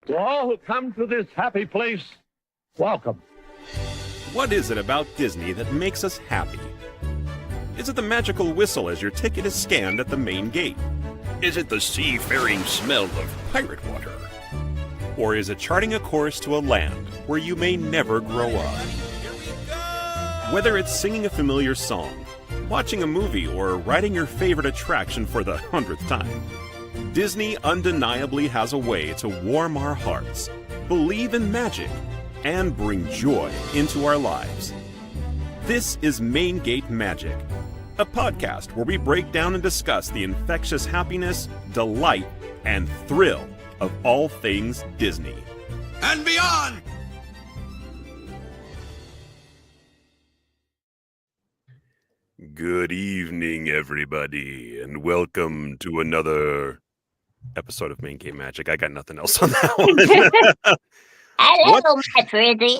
To all who come to this happy place, welcome. What is it about Disney that makes us happy? Is it the magical whistle as your ticket is scanned at the main gate? Is it the seafaring smell of pirate water? Or is it charting a course to a land where you may never grow up? Whether it's singing a familiar song, watching a movie, or riding your favorite attraction for the 100th time, Disney undeniably has a way to warm our hearts, believe in magic, and bring joy into our lives. This is Main Gate Magic, a podcast where we break down and discuss the infectious happiness, delight, and thrill of all things Disney. And beyond! Good evening, everybody, and welcome to another episode of Main Gate Magic. I got nothing else on that one. Hello, my pretty.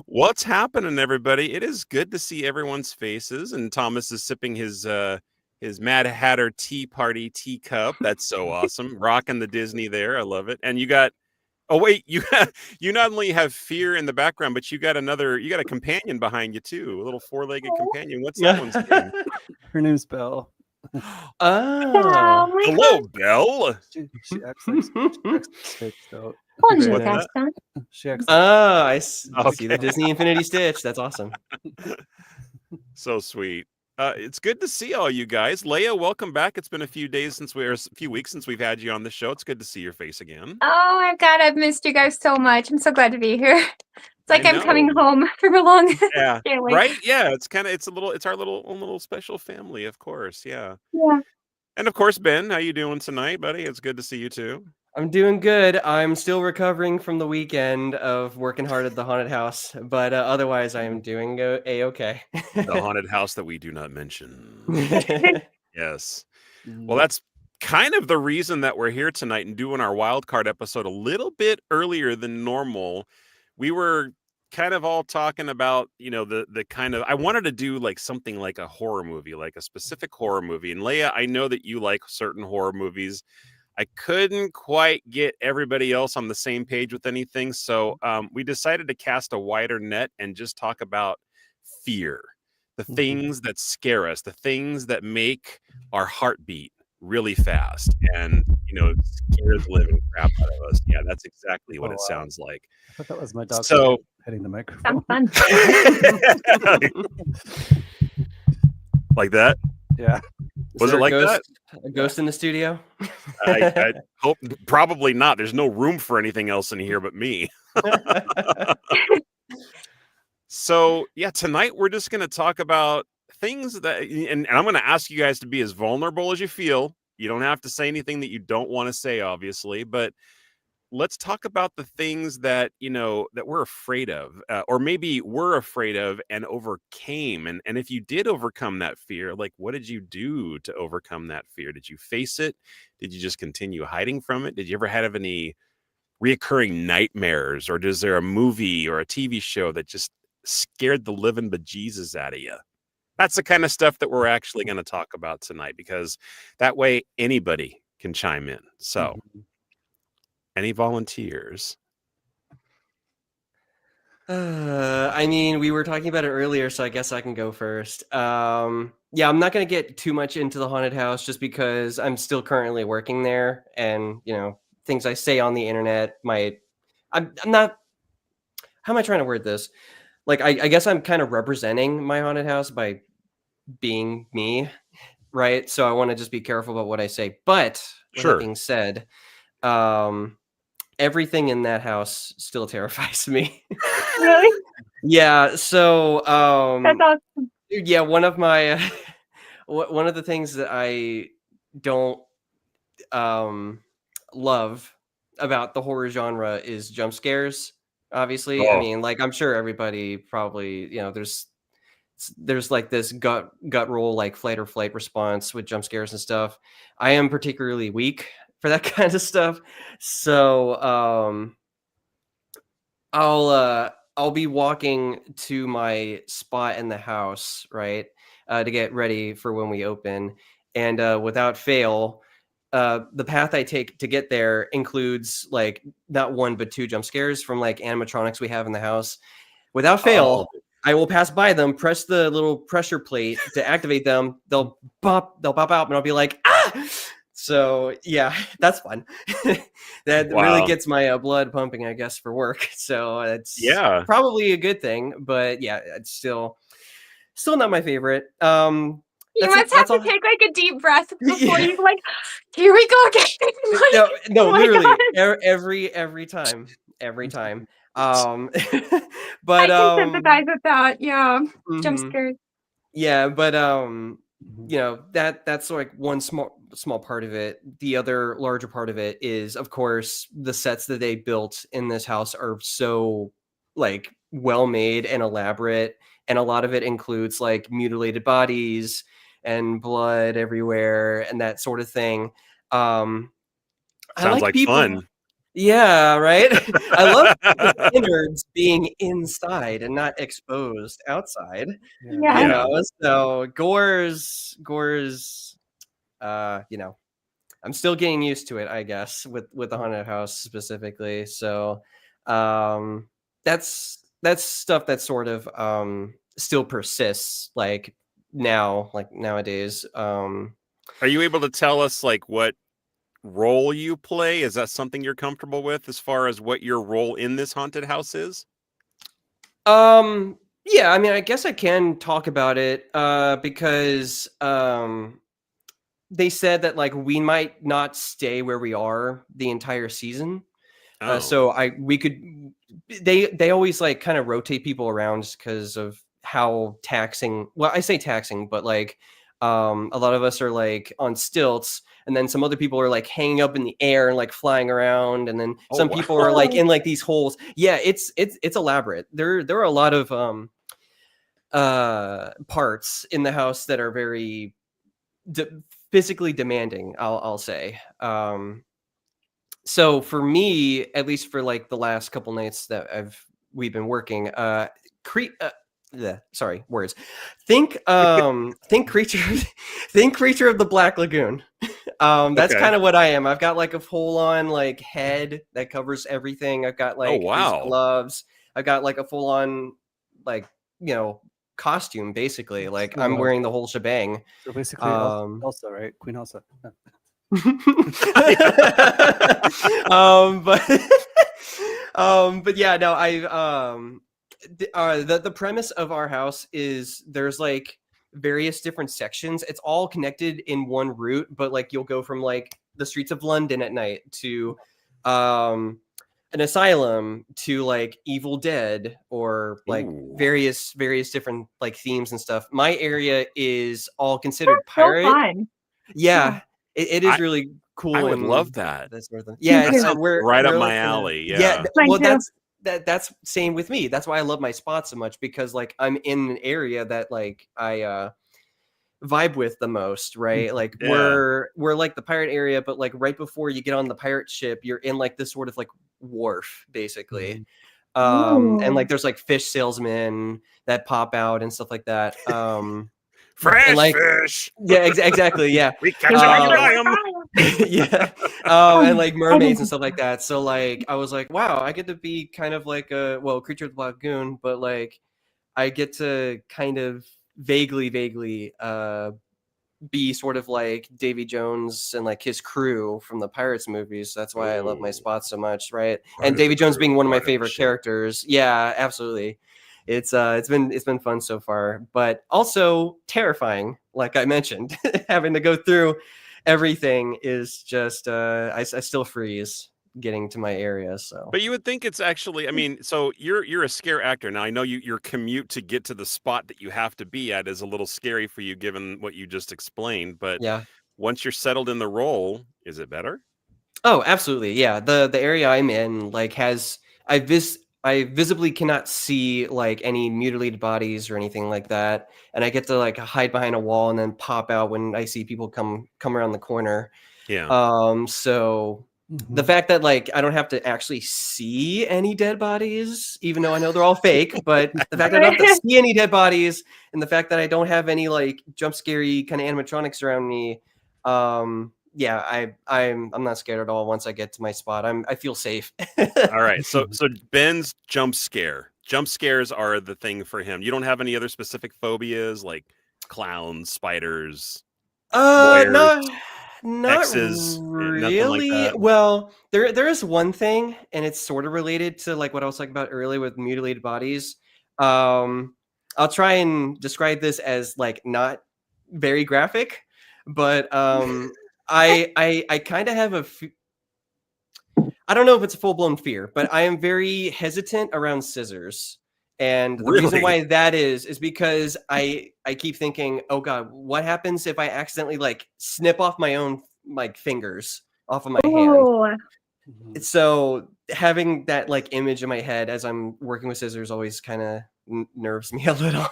What's happening, everybody? It is good to see everyone's faces, and Thomas is sipping his Mad Hatter Tea Party teacup. That's so awesome. Rocking the Disney there. I love it. And you got you not only have Fear in the background, but you got a companion behind you too, a little four-legged companion. What's that one's name? Her name's Belle. Hello, Belle. She acts like Stitch, though. Bonjour, What's that? Gaston. She acts I see Okay. the Disney Infinity Stitch. That's awesome. So sweet. It's good to see all you guys. Leia, welcome back. It's been a few weeks since we've had you on the show. It's good to see your face again. Oh my God, I've missed you guys so much. I'm so glad to be here. It's like I I'm coming know. home from a long Yeah. family. Right? Yeah, it's our little special family, of course. Yeah. Yeah. And of course, Ben, how you doing tonight, buddy? It's good to see you too. I'm doing good. I'm still recovering from the weekend of working hard at the haunted house, but otherwise I am doing a-okay. The haunted house that we do not mention. Yes. Mm. Well, that's kind of the reason that we're here tonight and doing our wild card episode a little bit earlier than normal. We were kind of all talking about, the kind of, I wanted to do like something like a horror movie, like a specific horror movie. And Leia, I know that you like certain horror movies. I couldn't quite get everybody else on the same page with anything. So we decided to cast a wider net and just talk about fear, the things that scare us, the things that make our heart beat really fast and, scare the living crap out of us. Yeah, that's exactly what it sounds like. I thought that was my dog So hitting the microphone. Sounds fun. Like that? Yeah. Was it like that? A ghost in the studio? I hope probably not. There's no room for anything else in here but me. So yeah, tonight we're just going to talk about things that, and I'm going to ask you guys to be as vulnerable as you feel. You don't have to say anything that you don't want to say, obviously, but let's talk about the things that, that we're afraid of, or maybe we're afraid of and overcame. And if you did overcome that fear, like, what did you do to overcome that fear? Did you face it? Did you just continue hiding from it? Did you ever have any reoccurring nightmares, or is there a movie or a TV show that just scared the living bejesus out of you? That's the kind of stuff that we're actually going to talk about tonight, because that way anybody can chime in. So any volunteers? I mean, we were talking about it earlier, so I guess I can go first. Yeah, I'm not going to get too much into the haunted house just because I'm still currently working there, and things I say on the internet might. I'm not. How am I trying to word this? Like, I guess I'm kind of representing my haunted house by being me, right? So I want to just be careful about what I say. But with that being said, everything in that house still terrifies me. Really? Yeah. So, That's awesome. yeah, one of the things that I don't love about the horror genre is jump scares. Obviously, I mean, like, I'm sure everybody probably, there's like this gut roll, like fight or flight response with jump scares and stuff. I am particularly weak for that kind of stuff. So I'll be walking to my spot in the house, right, to get ready for when we open, and without fail, the path I take to get there includes like not one but 2 jump scares from like animatronics we have in the house. Without fail, I will pass by them, press the little pressure plate to activate them. They'll pop out, and I'll be like, ah! So yeah, that's fun. That really gets my blood pumping, I guess, for work. So it's probably a good thing, but yeah, it's still not my favorite. You must have to take like a deep breath before you like, here we go again. Like, no, literally every time. But I can sympathize with that. Yeah, jump mhm. scares. Yeah, but you know, that's like one small part of it. The other larger part of it is, of course, the sets that they built in this house are so like well made and elaborate, and a lot of it includes like mutilated bodies and blood everywhere and that sort of thing. Sounds I like people, fun. yeah, right. I love the innards being inside and not exposed outside. Yeah. You know, so gore's you know, I'm still getting used to it, I guess, with the haunted house specifically. So that's stuff that sort of still persists like now, like nowadays. Are you able to tell us like what role you play? Is that something you're comfortable with as far as what your role in this haunted house is? Yeah, I mean, I guess I can talk about it because they said that like we might not stay where we are the entire season. So they always like kind of rotate people around because of how taxing. Well, I say taxing, but like a lot of us are like on stilts, and then some other people are like hanging up in the air and like flying around, and then some people are like in like these holes. Yeah, it's elaborate. There are a lot of parts in the house that are very physically demanding, I'll say. So for me, at least for like the last couple nights that we've been working, sorry, words. Think creature of the Black Lagoon. That's kind of what I am. I've got like a full on like head that covers everything. I've got like these gloves. I've got like a full on like, you know, costume basically. Like I'm wearing the whole shebang. So basically Elsa, right? Queen Elsa. But yeah, no, the premise of our house is there's like various different sections. It's all connected in one route, but like you'll go from like the streets of London at night to an asylum to like Evil Dead or like various different like themes and stuff. My area is all considered pirate. So fun. Yeah. It is really cool. I would love that. That sort of thing. Yeah, that sounds right up my alley. Yeah. Well, that's same with me. That's why I love my spot so much, because like I'm in an area that like I vibe with the most, right? Like we're like the pirate area, but like right before you get on the pirate ship, you're in like this sort of like wharf basically. And like there's like fish salesmen that pop out and stuff like that. Fresh like, fish. Yeah, exactly. Yeah. We catch them. Yeah. And like mermaids and stuff like that. So like I was like, wow, I get to be kind of like a creature of the lagoon, but like I get to kind of vaguely be sort of like Davy Jones and like his crew from the Pirates movies. That's why I love my spot so much, right? And Davy Jones being one of my favorite characters. Yeah, absolutely. It's been fun so far, but also terrifying, like I mentioned. Having to go through everything is just I still freeze getting to my area. So but you would think it's actually, I mean, so you're a scare actor. Now I know your commute to get to the spot that you have to be at is a little scary for you given what you just explained, but yeah, once you're settled in the role, is it better? Oh, absolutely. Yeah, the area I'm in like has I visibly cannot see like any mutilated bodies or anything like that, and I get to like hide behind a wall and then pop out when I see people come around the corner. Yeah. So the fact that like I don't have to actually see any dead bodies, even though I know they're all fake, but the fact that I don't have to see any dead bodies, and the fact that I don't have any like jump scary kind of animatronics around me, yeah, I'm not scared at all. Once I get to my spot, I feel safe. All right. So Ben's jump scare. Jump scares are the thing for him. You don't have any other specific phobias like clowns, spiders, lawyers, not X's, nothing like really. that? Well, there is one thing, and it's sort of related to like what I was talking about earlier with mutilated bodies. I'll try and describe this as like not very graphic, but I kind of have I don't know if it's a full-blown fear, but I am very hesitant around scissors. And the reason Really? why that is because I keep thinking, oh God, what happens if I accidentally like snip off my own like fingers off of my hand? Ooh. So having that like image in my head as I'm working with scissors always kind of nerves me a little.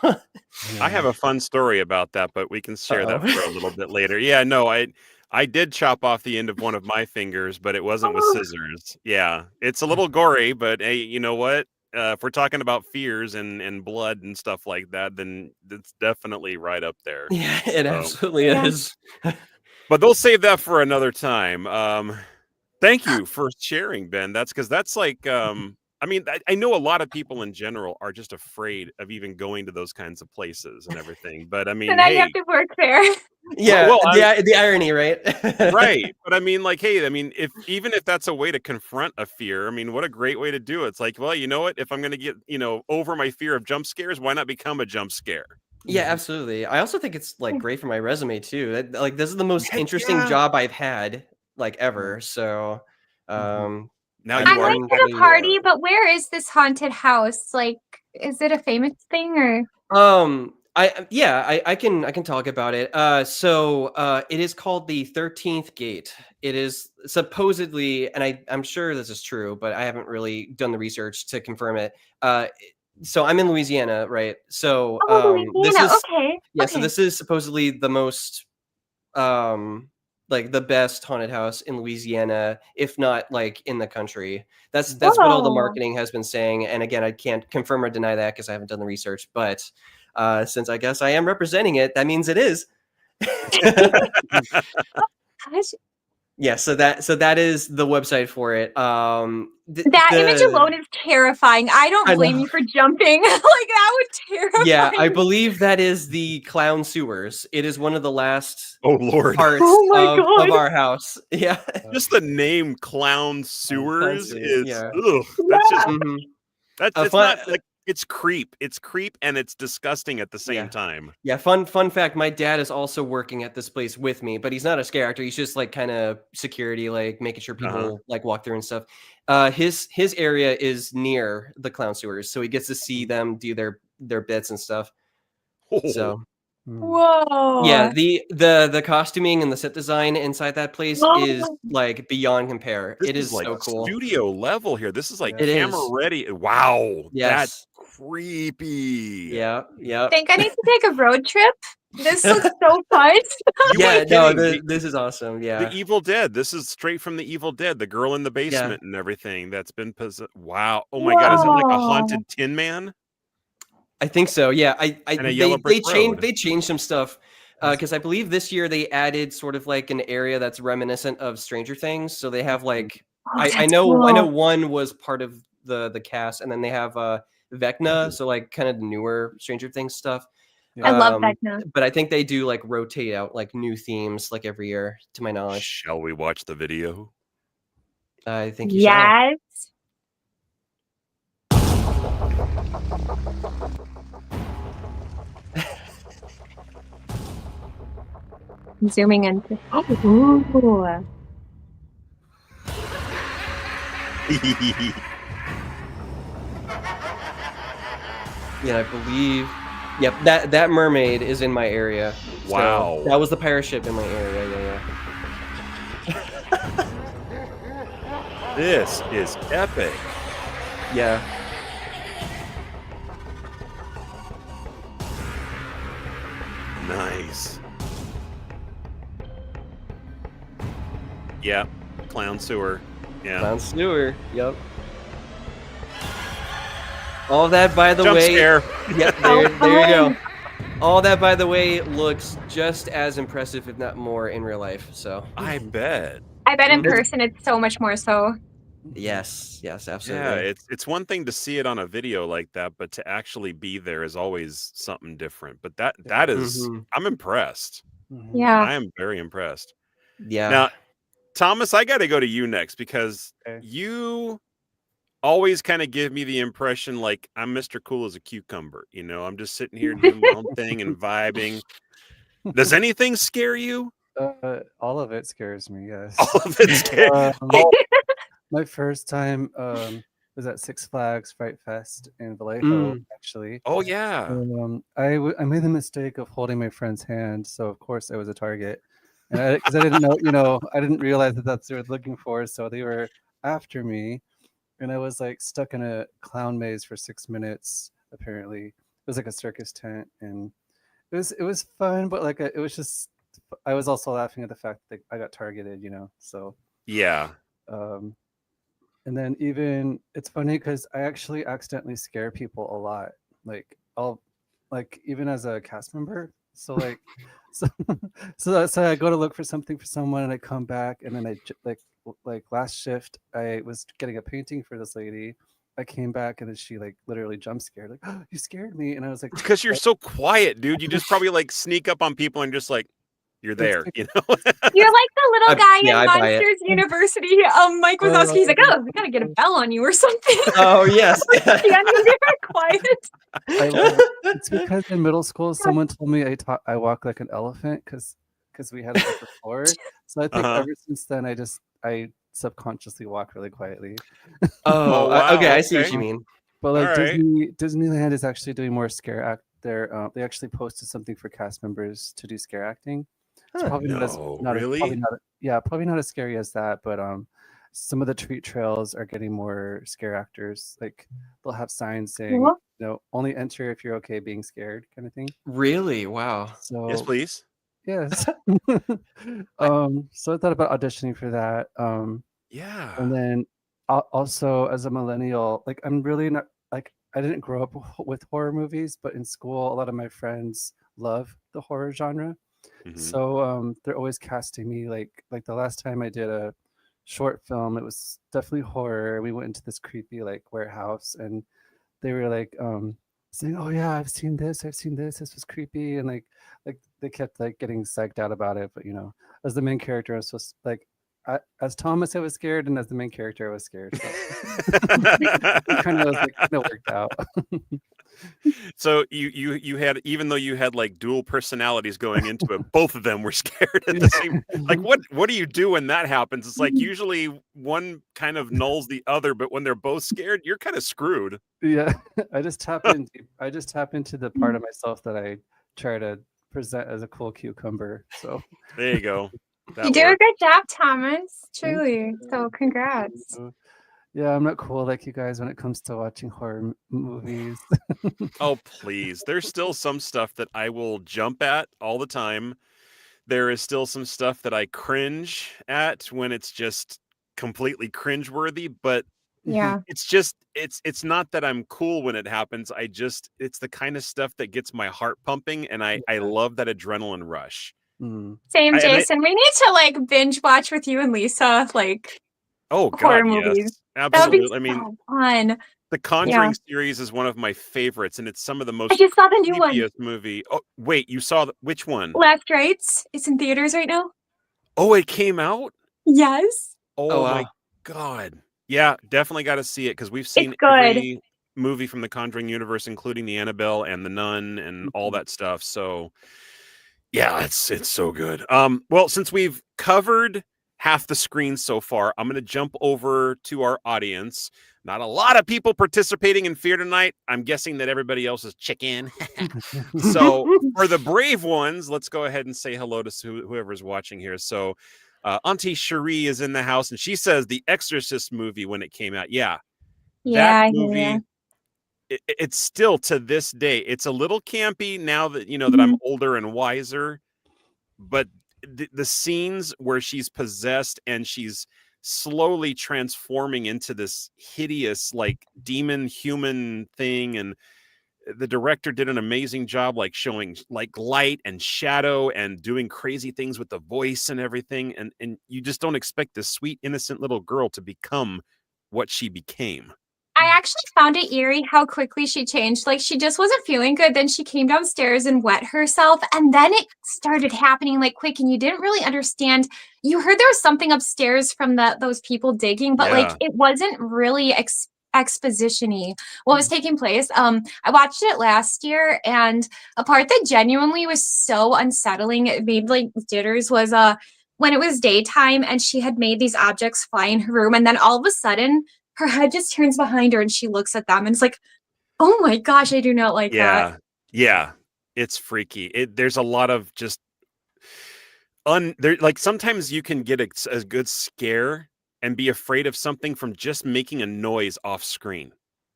I have a fun story about that, but we can share that Uh-oh. for a little bit later. Yeah, no, I did chop off the end of one of my fingers, but it wasn't with Oh. scissors. Yeah, it's a little gory, but hey, you know what? If we're talking about fears and blood and stuff like that, then it's definitely right up there. Yeah, it So- absolutely Yeah. is. But they'll save that for another time. Thank you for sharing, Ben. That's because that's like, I mean, I know a lot of people in general are just afraid of even going to those kinds of places and everything. But I mean, So now hey, you have to work there. Yeah, well, the irony, right? right. But I mean, like, hey, I mean, even if that's a way to confront a fear, I mean, what a great way to do it. It's like, well, you know what? If I'm going to get, over my fear of jump scares, why not become a jump scare? Yeah, absolutely. I also think it's like great for my resume too. Like this is the most Heck interesting yeah. job I've had like ever. So Now I you I are. might get a party, but where is this haunted house? Like, is it a famous thing or? I can talk about it. It is called the 13th Gate. It is supposedly, and I'm sure this is true, but I haven't really done the research to confirm it. So I'm in Louisiana, right? So Louisiana. Okay. yeah, okay. so this is supposedly the most like the best haunted house in Louisiana, if not like in the country. That's what all the Whoa. marketing has been saying. And again, I can't confirm or deny that because I haven't done the research, but since I guess I am representing it, that means it is. Gosh, Yeah, so that is the website for it. that image alone is terrifying. I don't I blame know. you for jumping. Like that would terrify. Yeah, I me. believe that is the clown sewers. It is one of the last Oh, Lord. parts Oh my of God. our house. Yeah. Just the name Clown Sewers Sewers, is, yeah. ugh, that's just, Mhm. that's A it's fun- not like, it's creep. It's creep and it's disgusting at the same Yeah. time. Yeah, fun fact, my dad is also working at this place with me, but he's not a scare actor. He's just like kind of security, like making sure people like walk through and stuff. His area is near the clown sewers, so he gets to see them do their bits and stuff. So Whoa. yeah, the costuming and the set design inside that place is like beyond compare. This It is like so cool. studio level here. This is like It camera is. ready. Wow. That's Yes. creepy. Yeah. Yeah. I think I need to take a road trip. This looks so fun. You Yeah. ain't No, kidding. this is awesome. Yeah. The Evil Dead. This is straight from the Evil Dead. The girl in the basement and everything that's been possessed. Wow. Oh my God. Is it like a Whoa. haunted Tin Man? I think so. Yeah, And a yellow brick road. they changed some stuff because I believe this year they added sort of like an area that's reminiscent of Stranger Things. So they have like Oh, I that's know cool. one was part of the cast, and then they have Vecna, so like kind of newer Stranger Things stuff. I love Vecna. But I think they do like rotate out like new themes like every year, to my knowledge. Shall we watch the video? I think you shall. Yes. I'm zooming into. Ooh. Yeah, I believe. Yep, that mermaid is in my area. So Wow. that was the pirate ship in my area. Yeah. This is epic. Yeah. Nice. Yeah. Clown sewer. Yeah. Clown sewer. Yep. All of that, by the Jump way. scare. Yep. Oh, There you go. All that, by the way, looks just as impressive, if not more, in real life. So I bet. I bet in Mhm. person it's so much more so. yes, absolutely. Yeah, it's one thing to see it on a video like that, but to actually be there is always something different. But that is, Mhm. I'm impressed. Yeah. I am very impressed. Yeah. Now, Thomas, I got to go to you next because Okay. you always kind of give me the impression like I'm Mr. Cool as a cucumber. You know, I'm just sitting here doing my own thing and vibing. Does anything scare you? All of it scares me. Yes. All of it scares. Um, my first time was at Six Flags Fright Fest in Vallejo. Mm. Actually, Oh yeah. I made the mistake of holding my friend's hand, so of course I was a target, and because I didn't know, I didn't realize that that's what they were looking for, so they were after me, and I was like stuck in a clown maze for 6 minutes. Apparently, it was like a circus tent, and it was fun, but like it was just I was also laughing at the fact that I got targeted, so. Yeah. Um, and then even it's funny because I actually accidentally scare people a lot. Like I'll like even as a cast member. So like so so I go to look for something for someone and I come back and then like last shift I was getting a painting for this lady. I came back and then she like literally jump scared, like, oh, you scared me. And I was like, Because you're so quiet, dude. You just probably like sneak up on people and just like you're there, you know? You're like the little guy yeah, in I buy it. Monsters University. Mike Wazowski. He's like, oh, we gotta get a bell on you or something. Oh yes. Standing there quiet. I love it. It's because in middle school someone told me I walk like an elephant because we had an upper floor. So I think Uh-huh. ever since then I subconsciously walk really quietly. Oh, wow, okay. I see what okay. you mean. But like All right. Disneyland is actually doing more scare act. They actually posted something for cast members to do scare acting. It's Huh. probably No, not really? probably not as scary as that. But some of the treat trails are getting more scare actors. Like they'll have signs saying, What? only enter if you're okay being scared, kind of thing. Really? Wow. So Yes, please. yes. So I thought about auditioning for that. Yeah. And then also as a millennial, like I'm really not like I didn't grow up with horror movies, but in school a lot of my friends love the horror genre. Mhm. So they're always casting me like the last time I did a short film, it was definitely horror. We went into this creepy like warehouse and they were like saying, oh yeah, I've seen this, this was creepy, and like they kept like getting psyched out about it. But as the main character I was supposed like as Thomas I was scared, and as the main character I was scared, so it kind of worked out. So you had, even though you had like dual personalities going into it, both of them were scared at the same. Like what do you do when that happens? It's like usually one kind of nulls the other, but when they're both scared, you're kind of screwed. Yeah, I just tap into the part of myself that I try to present as a cool cucumber. So There you go. You do a good job, Thomas. Truly. So congrats. Yeah, I'm not cool like you guys when it comes to watching horror movies. Oh, please. There's still some stuff that I will jump at all the time. There is still some stuff that I cringe at when it's just completely cringeworthy, but Yeah. it's just it's not that I'm cool when it happens. It's the kind of stuff that gets my heart pumping, and I love that adrenaline rush. Mm. Same, Jason. We need to like binge watch with you and Lisa, like Oh horror God, movies. yes, That would be absolutely. I so mean, fun. the Conjuring series is one of my favorites, and it's some of the most I just saw the new one. creepiest movie. Oh wait, you saw which one? Last Rites. It's in theaters right now. Oh, it came out? Yes. Oh, wow. my God. Yeah, definitely got to see it because we've seen It's good. every movie from the Conjuring universe, including the Annabelle and the Nun and all that stuff. So yeah, it's so good. Well, since we've covered half the screen so far, I'm going to jump over to our audience. Not a lot of people participating in Fear tonight. I'm guessing that everybody else is chicken. So for the brave ones, let's go ahead and say hello to whoever's watching here. So Auntie Cherie is in the house, and she says the Exorcist movie when it came out. Yeah, Yeah, that movie. It's still to this day. It's a little campy now that that I'm older and wiser, but the scenes where she's possessed and she's slowly transforming into this hideous like demon human thing, and the director did an amazing job, like showing like light and shadow and doing crazy things with the voice and everything. And you just don't expect this sweet, innocent little girl to become what she became. I actually found it eerie how quickly she changed. Like, she just wasn't feeling good. Then she came downstairs and wet herself. And then it started happening like quick. And you didn't really understand. You heard there was something upstairs from those people digging, but like it wasn't really exposition-y what was taking place. I watched it last year, and a part that genuinely was so unsettling, it made like jitters, was when it was daytime and she had made these objects fly in her room, and then all of a sudden her head just turns behind her and she looks at them, and it's like, oh my gosh, I do not like that. Yeah, it's freaky. There's a lot of just like sometimes you can get a good scare and be afraid of something from just making a noise off screen.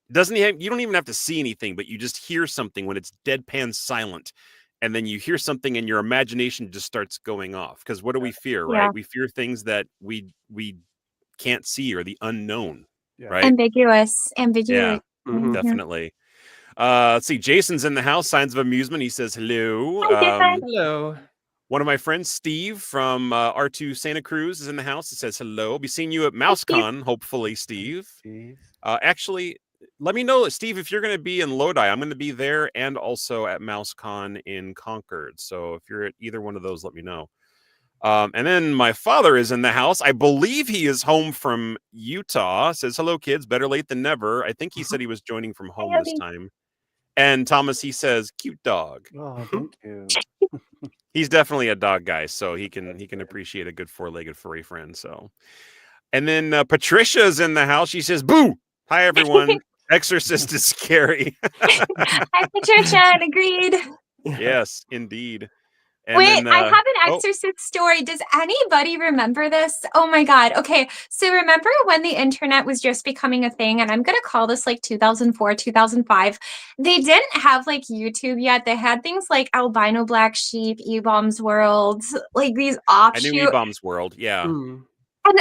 You don't even have to see anything, but you just hear something when it's deadpan silent, and then you hear something and your imagination just starts going off. Because what do we fear, right? Yeah. We fear things that we can't see, or the unknown. Yeah. Right? Ambiguous. Yeah, Mhm. definitely. Let's see. Jason's in the house. Signs of amusement. He says hello. Hi, Jason. Hello. One of my friends, Steve from R2 Santa Cruz, is in the house. It says hello. Be seeing you at MouseCon, hopefully, Steve. Actually, let me know, Steve, if you're going to be in Lodi. I'm going to be there and also at MouseCon in Concord. So if you're at either one of those, let me know. And then my father is in the house. I believe he is home from Utah. Says hello, kids. Better late than never. I think he said he was joining from home this time. And Thomas, he says, cute dog. Oh, thank you. He's definitely a dog guy, so he can appreciate a good four-legged furry friend. So, and then Patricia's in the house. She says, "Boo! Hi everyone. Exorcist is scary." Hi, Patricia. Agreed. Yes, indeed. And Wait, then, I have an Exorcist story. Does anybody remember this? Oh my God. Okay. So remember when the internet was just becoming a thing, and I'm going to call this like 2004, 2005. They didn't have like YouTube yet. They had things like Albino Black Sheep, E-Bombs World, like these offshoot. I knew E-Bombs World. Yeah. Mm. And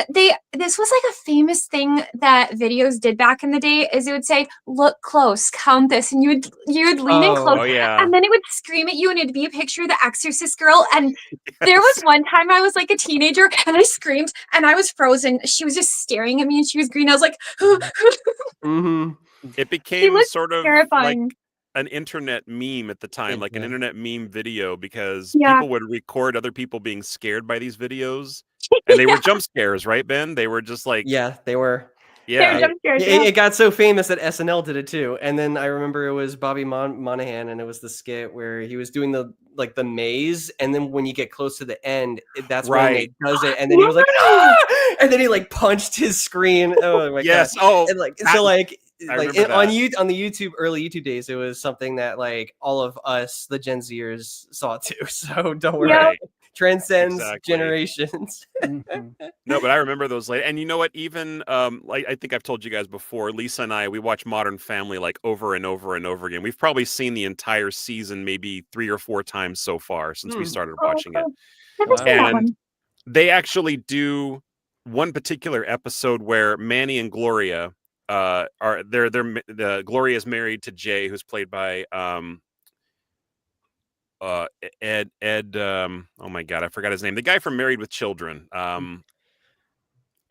this was like a famous thing that videos did back in the day, is it would say, look close, count this, and you would lean in close, Oh yeah. and then it would scream at you, and it'd be a picture of the Exorcist girl. And there was one time I was like a teenager, and I screamed, and I was frozen. She was just staring at me, and she was green. I was like, Mm-hmm. It became looked sort of terrifying. like an internet meme at the time, like an internet meme video, because Yeah. people would record other people being scared by these videos. And they were jump scares, right, Ben? They were just like, Yeah, they were. yeah. jump scares, It got so famous that SNL did it too. And then I remember it was Bobby Monahan, and it was the skit where he was doing the maze, and then when you get close to the end, that's when Right. it does it, and then he was like, ah! And then he like punched his screen. Oh my Yes. god! Oh, And like that- so, like I like remember on that. on the early YouTube days, it was something that like all of us, the Gen Zers, saw too. So don't worry, Right. transcends Exactly. generations. Mhm. No, but I remember those late. And you know what? Even like I think I've told you guys before, Lisa and I, we watch Modern Family like over and over and over again. We've probably seen the entire season maybe 3 or 4 times so far since we started watching it. Never seen that And one. they actually do one particular episode where Manny and Gloria Gloria is married to Jay, who's played by Ed oh my god, I forgot his name. The guy from Married with Children.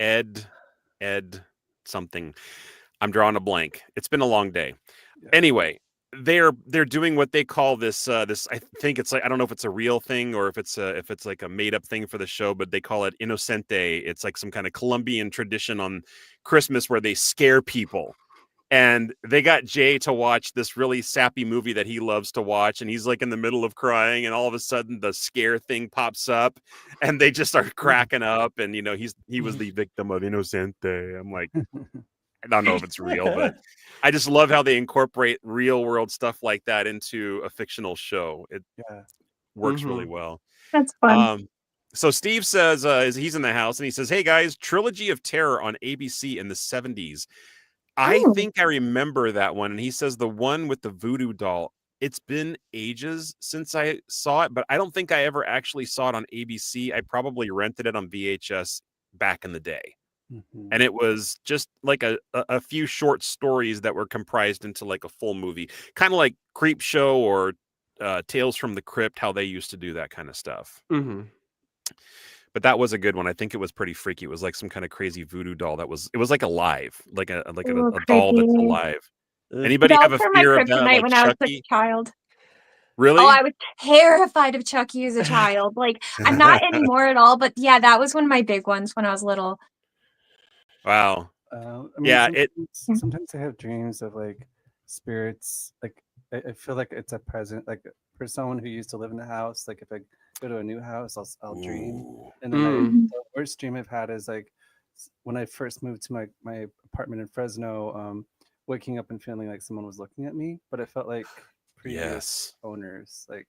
Ed something. I'm drawing a blank. It's been a long day. Yeah. Anyway, they're doing what they call this I think it's like, I don't know if it's a real thing or if it's like a made up thing for the show, but they call it Inocente. It's like some kind of Colombian tradition on Christmas where they scare people. And they got Jay to watch this really sappy movie that he loves to watch, and he's like in the middle of crying, and all of a sudden the scare thing pops up, and they just start cracking up. And you know, he was the victim of Inocente. I'm like, I don't know if it's real, but I just love how they incorporate real world stuff like that into a fictional show. It Yeah. works really well. That's fun. So Steve says he's in the house, and he says, "Hey guys, Trilogy of Terror on ABC in the 70s. I Oh. think I remember that one." And he says the one with the voodoo doll. It's been ages since I saw it, but I don't think I ever actually saw it on ABC. I probably rented it on VHS back in the day. Mhm. and it was just like a few short stories that were comprised into like a full movie, kind of like Creep Show or Tales from the Crypt, how they used to do that kind of stuff. Hmm. But that was a good one. I think it was pretty freaky. It was like some kind of crazy voodoo doll that was, it was like alive, like a Ooh, a doll that's creepy. alive. Anybody have Dolls a were my fear of that, kryptonite like when I was a Chucky? child. Really? Oh, I was terrified of Chucky as a child. Like, I'm not anymore at all, but yeah, that was one of my big ones when I was little. Wow. I mean, Yeah, it sometimes I have dreams of like spirits. Like I feel like it's a present. Like for someone who used to live in the house, like if I go to a new house, I'll dream. Ooh. And then Mm. the worst dream I've had is like when I first moved to my apartment in Fresno, waking up and feeling like someone was looking at me, but it felt like previous Yes. owners. Like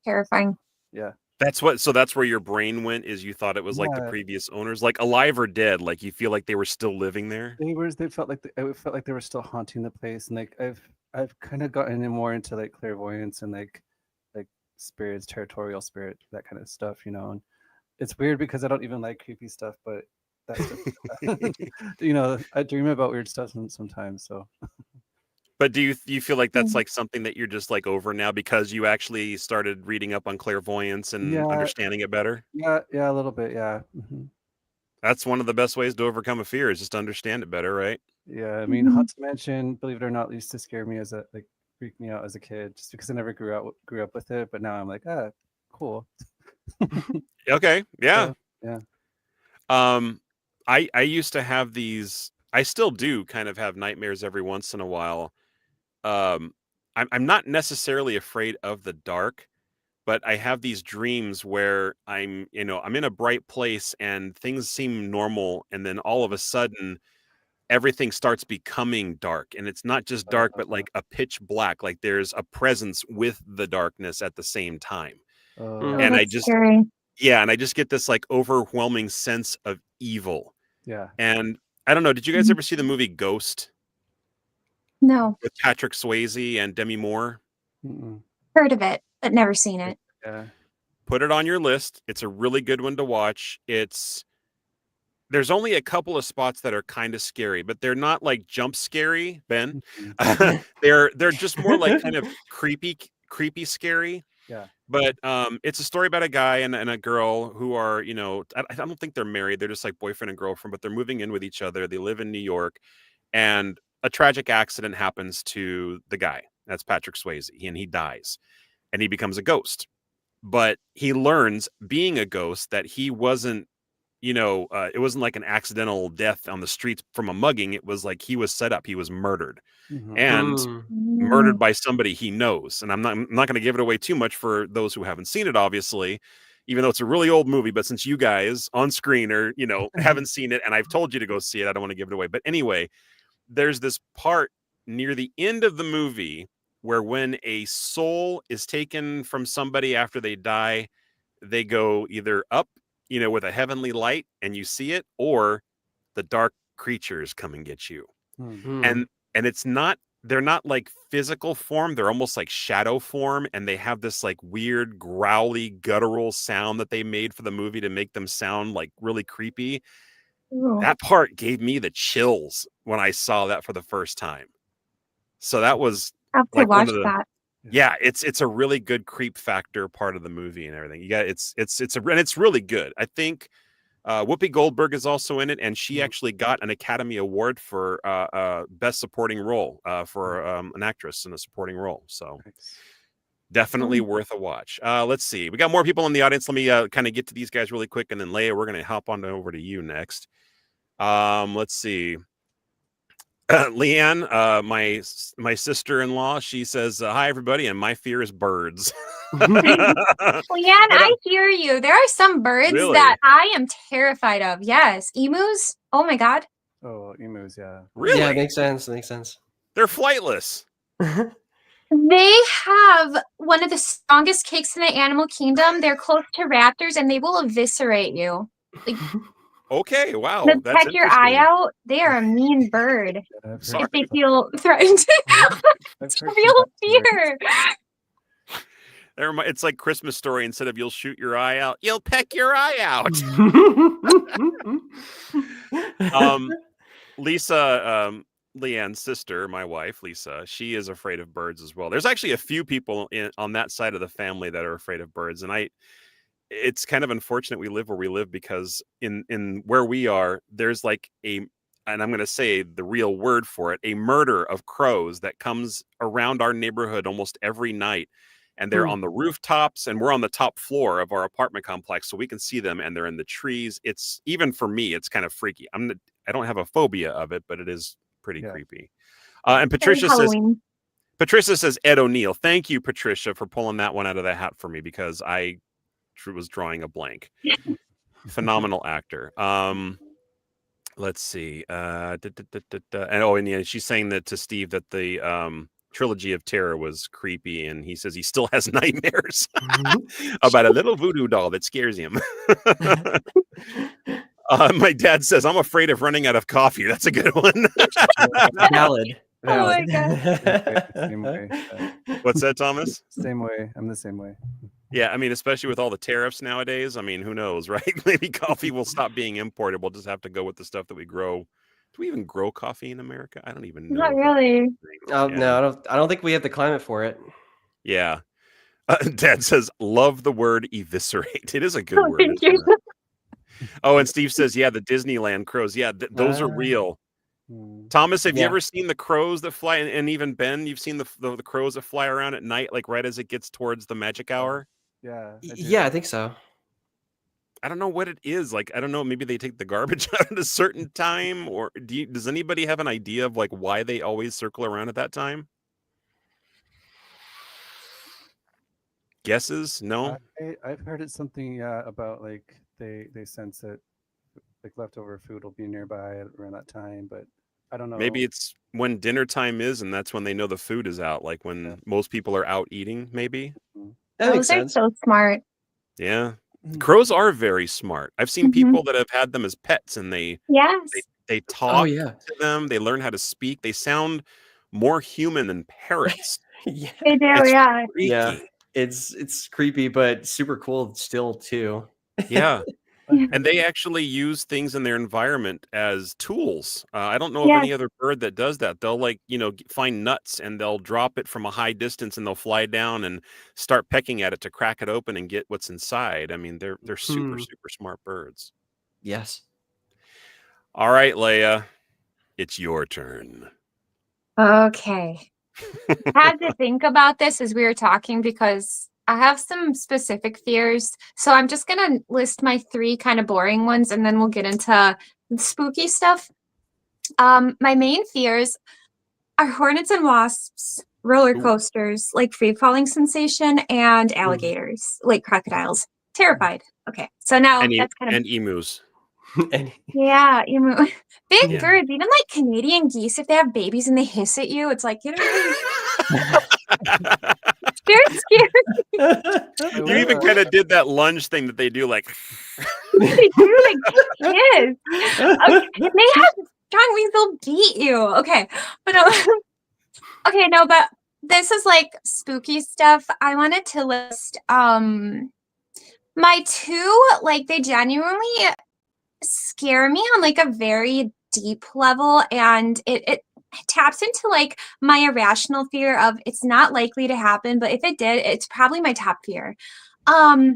Terrifying. yeah, That's what, so that's where your brain went, is you thought it was like the Yeah. previous owners, like alive or dead, like you feel like they were still living there. they felt like it felt like they were still haunting the place, and like I've kind of gotten in more into like clairvoyance and like spirits, territorial spirit, that kind of stuff, you know. And it's weird because I don't even like creepy stuff, but that's just, you know, I dream about weird stuff sometimes. So But do you feel like that's Mhm. like something that you're just like over now because you actually started reading up on clairvoyance and yeah, understanding it better? yeah, a little bit, yeah. That's one of the best ways to overcome a fear, is just to understand it better, right? Yeah, I mean, Haunted Mansion, believe it or not, used to scare me as a like freak me out as a kid, just because I never grew up with it. But now I'm like, cool. Okay, yeah. So, yeah. I used to have these. I still do kind of have nightmares every once in a while. I'm not necessarily afraid of the dark, but I have these dreams where I'm in a bright place and things seem normal, and then all of a sudden everything starts becoming dark, and it's not just dark, but like a pitch black, like there's a presence with the darkness at the same time. Oh, And I that's just, scary. yeah, and I just get this like overwhelming sense of evil. Yeah. And I don't know, did you guys ever see the movie Ghost No, with Patrick Swayze and Demi Moore? Mm-mm. heard of it, but never seen it. Yeah. Put it on your list. It's a really good one to watch. There's only a couple of spots that are kind of scary, but they're not like jump scary, Ben. Mhm. They're just more like kind of creepy scary. Yeah. But it's a story about a guy and a girl who are, I don't think they're married. They're just like boyfriend and girlfriend, but they're moving in with each other. They live in New York, and a tragic accident happens to the guy. That's Patrick Swayze, and he dies, and he becomes a ghost. But he learns, being a ghost, that he wasn't, it wasn't like an accidental death on the streets from a mugging. It was like he was set up. He was murdered. Mhm. And Mm. murdered by somebody he knows. And I'm not going to give it away too much for those who haven't seen it, obviously, even though it's a really old movie. But since you guys on screen are, haven't seen it, and I've told you to go see it, I don't want to give it away. But anyway, there's this part near the end of the movie where when a soul is taken from somebody after they die, they go either up, with a heavenly light and you see it, or the dark creatures come and get you. Mm. Mm. And it's not, they're not like physical form, they're almost like shadow form, and they have this like weird growly guttural sound that they made for the movie to make them sound like really creepy. Ooh. That part gave me the chills when I saw that for the first time. So that was I'll have to like one watch of the, that. yeah, it's a really good creep factor part of the movie and everything. You got and it's really good. I think Whoopi Goldberg is also in it, and she actually got an Academy Award for best supporting role for an actress in a supporting role. So Nice. definitely worth a watch. Let's see, we got more people in the audience. Let me kind of get to these guys really quick, and then Leia, we're going to hop on over to you next. Let's see. Leanne, my sister-in-law, she says, hi everybody, and my fear is birds. Leanne, I hear you. There are some birds Really? that I am terrified of. Yes. Emus? Oh my God. Oh, emus, yeah. Really? Yeah, makes sense. Makes sense. They're flightless. They have one of the strongest kicks in the animal kingdom. They're close to raptors and they will eviscerate you. Okay, wow. They'll That's peck your eye interesting. out. They are a mean bird. Yeah, I've Sorry. If they feel threatened. I've It's heard real from fear. It's like Christmas Story. Instead of you'll shoot your eye out, you'll peck your eye out. Lisa, Leanne's sister, my wife, Lisa, she is afraid of birds as well. There's actually a few people on that side of the family that are afraid of birds. And it's kind of unfortunate we live where we live, because in where we are, there's like and I'm going to say the real word for it, a murder of crows that comes around our neighborhood almost every night. And they're on the rooftops, and we're on the top floor of our apartment complex, so we can see them, and they're in the trees. It's, even for me, it's kind of freaky. I don't have a phobia of it, but it is pretty creepy. And Patricia says Ed O'Neill. Thank you, Patricia, for pulling that one out of the hat for me, because I was drawing a blank. Phenomenal actor. Let's see. And yeah, she's saying that to Steve that the Trilogy of Terror was creepy, and he says he still has nightmares about a little voodoo doll that scares him. My dad says, I'm afraid of running out of coffee. That's a good one. Valid. Oh my God. Same way. What's that, Thomas? Same way. I'm the same way. Yeah, I mean, especially with all the tariffs nowadays. I mean, who knows, right? Maybe coffee will stop being imported. We'll just have to go with the stuff that we grow. Do we even grow coffee in America? I don't even know. Not really. No, I don't think we have the climate for it. Yeah. Dad says, love the word eviscerate. It is a good Oh, word. thank you. Oh, and Steve says, yeah, the Disneyland crows. Yeah, those are real. Thomas, have you ever seen the crows that fly? And even Ben, you've seen the crows that fly around at night, like right as it gets towards the magic hour? Yeah. Yeah, I think so. I don't know what it is. Like, I don't know. Maybe they take the garbage out at a certain time, or does anybody have an idea of like why they always circle around at that time? Guesses? No. I've heard it's something about like they sense that like leftover food will be nearby around that time, but I don't know. Maybe it's when dinner time is, and that's when they know the food is out. Like when most people are out eating. Maybe. That makes Those are sense. so smart. Yeah. Crows are very smart. I've seen people that have had them as pets, and they Yes. talk yeah. to them. They learn how to speak. They sound more human than parrots. Yeah. They do, It's yeah. freaky. Yeah. It's creepy, but super cool still too. Yeah. And they actually use things in their environment as tools. I don't know of Yes. any other bird that does that. They'll find nuts, and they'll drop it from a high distance, and they'll fly down and start pecking at it to crack it open and get what's inside. I mean, they're super, super smart birds. Yes. All right, Leia, it's your turn. Okay. I had to think about this as we were talking because I have some specific fears. So I'm just going to list my 3 kind of boring ones, and then we'll get into spooky stuff. My main fears are hornets and wasps, roller coasters, like free falling sensation, and alligators, like crocodiles. Terrified. Okay. So now that's kind of. And emus. Yeah, emu. Big Yeah. birds, even like Canadian geese, if they have babies and they hiss at you, it's like, they're scary. You even kind of did that lunge thing that they do, like. They do, like, kiss. Okay, they have strong wings, they'll beat you. Okay, but okay, no, but this is like spooky stuff. I wanted to list my 2, like, they genuinely scare me on like a very deep level, and it taps into like my irrational fear of it's not likely to happen, but if it did, it's probably my top fear. The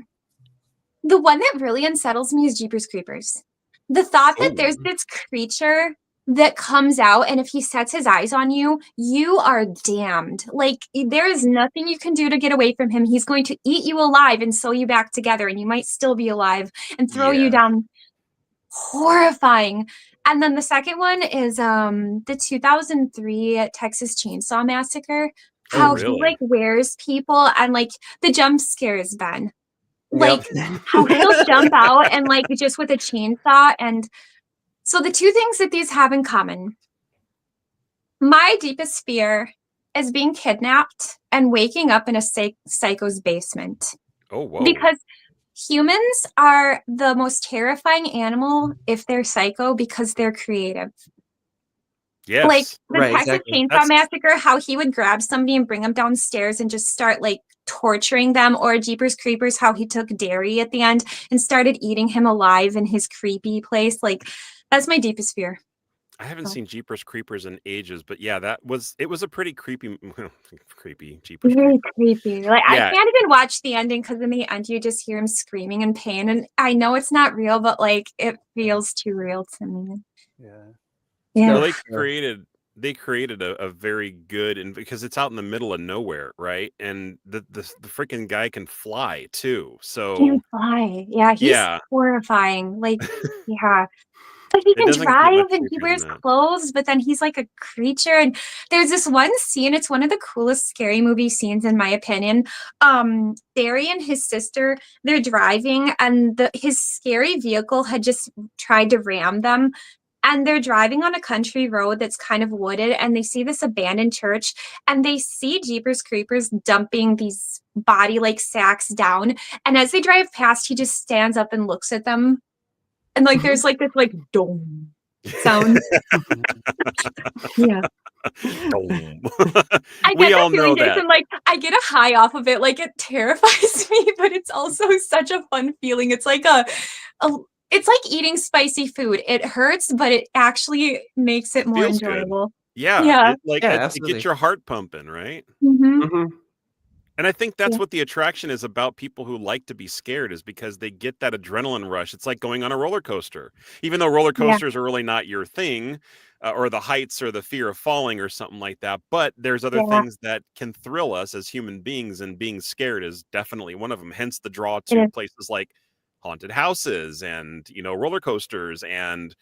one that really unsettles me is Jeepers Creepers. The thought that there's this creature that comes out, and if he sets his eyes on you, you are damned. Like, there is nothing you can do to get away from him. He's going to eat you alive and sew you back together, and you might still be alive, and throw you down. Horrifying. And then the second one is the 2003 Texas Chainsaw Massacre. How he like wears people, and like the jump scares Ben. Like how he'll jump out and like just with a chainsaw. And so the 2 things that these have in common. My deepest fear is being kidnapped and waking up in a psycho's basement. Oh, whoa. Because humans are the most terrifying animal if they're psycho, because they're creative. Yes. Like the Texas Chainsaw Massacre, how he would grab somebody and bring them downstairs and just start like torturing them, or Jeepers Creepers how he took Derry at the end and started eating him alive in his creepy place. Like, that's my deepest fear. I haven't Oh. seen Jeepers Creepers in ages, but yeah, it was a pretty creepy, creepy Jeepers Very Creepers. creepy. Like, Yeah. I can't even watch the ending because in the end you just hear him screaming in pain, and I know it's not real, but like it feels too real to me. Yeah. Yeah. Well, Yeah. they created a very good, and because it's out in the middle of nowhere, right? And the freaking guy can fly too. So Can fly. Yeah, he's yeah, horrifying. Like, yeah. But he it can doesn't get much drive and he creepier wears than that. clothes, but then he's like a creature. And there's this one scene, it's one of the coolest scary movie scenes, in my opinion. Barry and his sister, they're driving, and his scary vehicle had just tried to ram them. And they're driving on a country road that's kind of wooded, and they see this abandoned church, and they see Jeepers Creepers dumping these body like sacks down. And as they drive past, he just stands up and looks at them. And like there's like this like dome sound. Yeah. Boom. I We get all the know feeling, that. Jason, like I get a high off of it. Like it terrifies me, but it's also such a fun feeling. It's like it's like eating spicy food. It hurts, but it actually makes it more Feels good. enjoyable. Yeah, Yeah. it Absolutely. gets your heart pumping, right? Mhm. Mhm. And I think that's Yeah. what the attraction is about people who like to be scared, is because they get that adrenaline rush. It's like going on a roller coaster, even though roller Yeah. coasters are really not your thing, or the heights or the fear of falling or something like that. But there's other Yeah. things that can thrill us as human beings, and being scared is definitely one of them. Hence the draw It to is. places like haunted houses and, roller coasters and,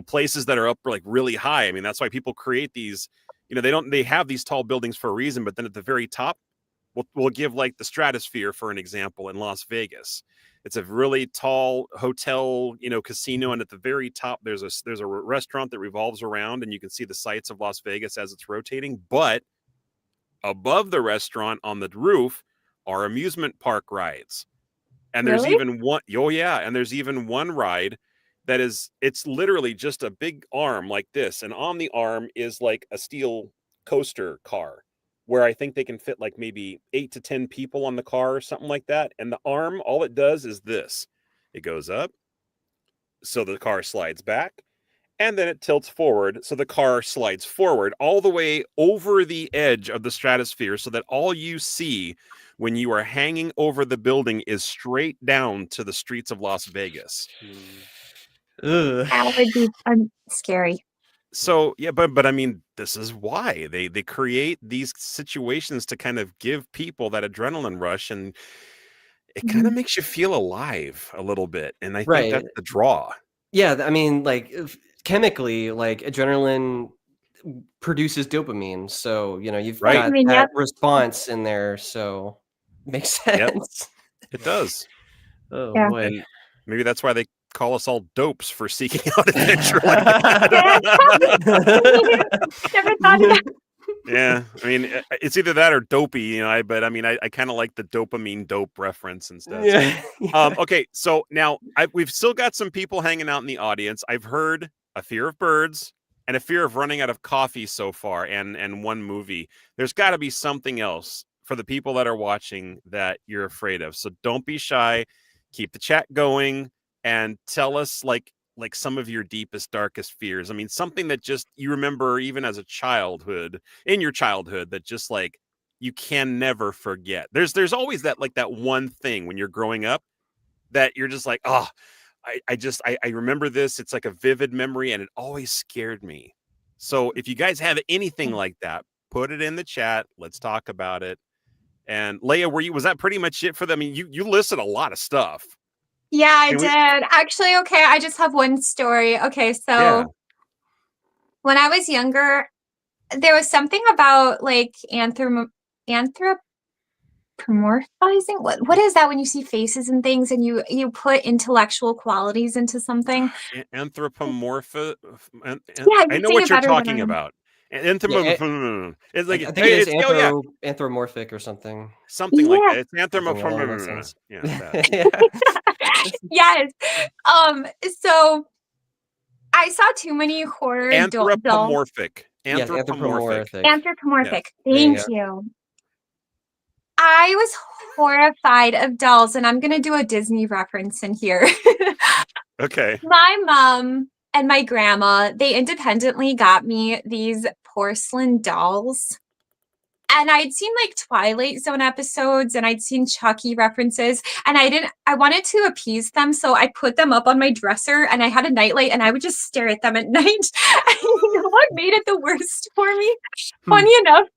places that are up like really high. I mean, that's why people create these, they have these tall buildings for a reason, but then at the very top, we'll give like the Stratosphere for an example in Las Vegas. It's a really tall hotel, casino, and at the very top there's a restaurant that revolves around, and you can see the sights of Las Vegas as it's rotating. But above the restaurant on the roof are amusement park rides, and there's Really? even one. Oh yeah, and there's even one ride that it's literally just a big arm like this, and on the arm is like a steel coaster car, where I think they can fit like maybe 8 to 10 people on the car or something like that. And the arm, all it does is this. It goes up, so the car slides back, and then it tilts forward, so the car slides forward all the way over the edge of the Stratosphere, so that all you see when you are hanging over the building is straight down to the streets of Las Vegas. Ugh. That would be scary. So yeah, but I mean, this is why they create these situations to kind of give people that adrenaline rush, and it kind of Mhm. makes you feel alive a little bit. And I think Right. that's the draw. Yeah, I mean, like chemically, like adrenaline produces dopamine, so you've Right. got Dopamine, that yep. response in there, so makes Yep. sense. It does. Oh Yeah. boy. And maybe that's why they call us all dopes for seeking out adventure like that. Never thought of that. Yeah, I mean, it's either that or dopey, but I mean, I kind of like the dopamine dope reference instead. Yeah. Okay, so now we've still got some people hanging out in the audience. I've heard a fear of birds and a fear of running out of coffee so far, and one movie. There's got to be something else for the people that are watching that you're afraid of. So don't be shy. Keep the chat going and tell us like some of your deepest, darkest fears. I mean, something that just you remember even as in your childhood, that just like you can never forget. There's always that one thing when you're growing up that you're just like, oh, I remember this. It's like a vivid memory, and it always scared me. So if you guys have anything like that, put it in the chat. Let's talk about it. And Leia, was that pretty much it for them? I mean, you listed a lot of stuff. Yeah, I Can we- did. Actually, okay, I just have one story. Okay, so Yeah. when I was younger, there was something about like anthropomorphizing. What is that when you see faces and things and you put intellectual qualities into something? Anthropomorphic. Yeah, I you know say what it you're better than talking I am. about. Anthropomorphic. It's like I think it is oh, yeah, anthropomorphic or something. something like Yeah. that. It's Something along those anthropomorphic. lines. Yeah, that. Yes. So I saw too many horror dolls. Anthropomorphic. Yes, Anthropomorphic. anthropomorphic. Anthropomorphic. There you Thank you. I was horrified of dolls, and I'm gonna do a Disney reference in here. Okay. My mom and my grandma, they independently got me these porcelain dolls. And I'd seen like Twilight Zone episodes and I'd seen Chucky references, and I wanted to appease them, so I put them up on my dresser and I had a nightlight and I would just stare at them at night. And you know what made it the worst for me? Funny enough,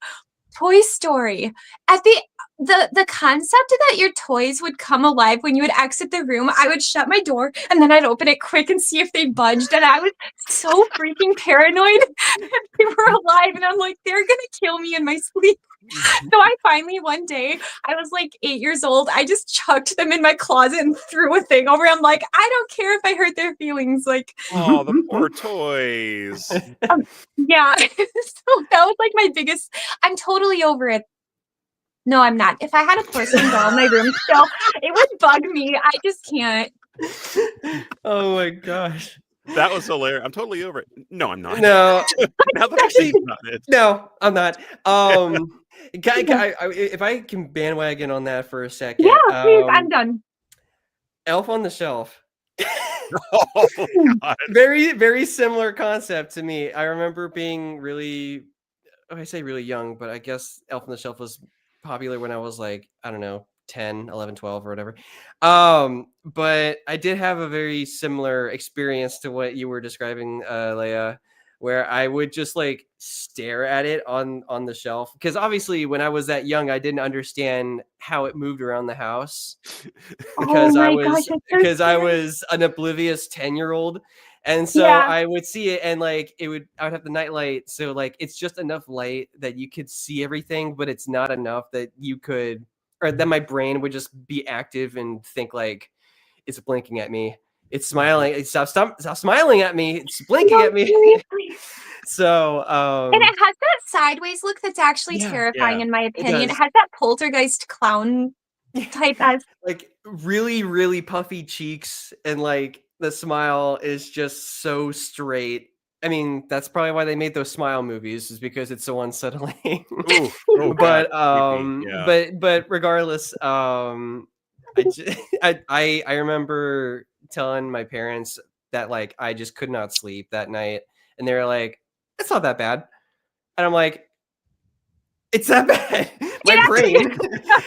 Toy Story. At the concept that your toys would come alive when you would exit the room, I would shut my door and then I'd open it quick and see if they budged. And I was so freaking paranoid that they were alive. And I'm like, they're gonna kill me in my sleep. So I finally one day, I was like 8 years old, I just chucked them in my closet and threw a thing over. I'm like, I don't care if I hurt their feelings. Like, Oh, the poor toys. yeah. So that was like my biggest. I'm totally over it. No, I'm not. If I had a porcelain doll in my room still, it would bug me. I just can't. Oh my gosh. That was hilarious. I'm totally over it. No, I'm not. No, Now that I think about it. no, I'm not. If I can bandwagon on that for a second. Yeah, please, I'm done. Elf on the Shelf. Oh, God. Very, very similar concept to me. I remember being really, I say really young, but I guess Elf on the Shelf was popular when I was like, I don't know, 10, 11, 12 or whatever. But I did have a very similar experience to what you were describing, Leia, where I would just like stare at it on the shelf. Because obviously when I was that young, I didn't understand how it moved around the house. Because Oh I my was gosh, that's so because I scary. was an oblivious 10-year-old. And so Yeah. I would see it and like I would have the night light. So like it's just enough light that you could see everything, but it's not enough that you could, or that my brain would just be active and think like it's blinking at me. It's smiling. Stop smiling at me. It's blinking No, at me. seriously. So And it has that sideways look that's actually Yeah, terrifying, yeah, in my opinion. It does. has that poltergeist clown type as. like really, really puffy cheeks, and like the smile is just so straight. I mean, that's probably why they made those smile movies, is because it's so unsettling. Ooh, oh, But God, creepy. Yeah. but regardless, I remember telling my parents that like I just could not sleep that night, and they were like, "It's not that bad," and I'm like, "It's that bad."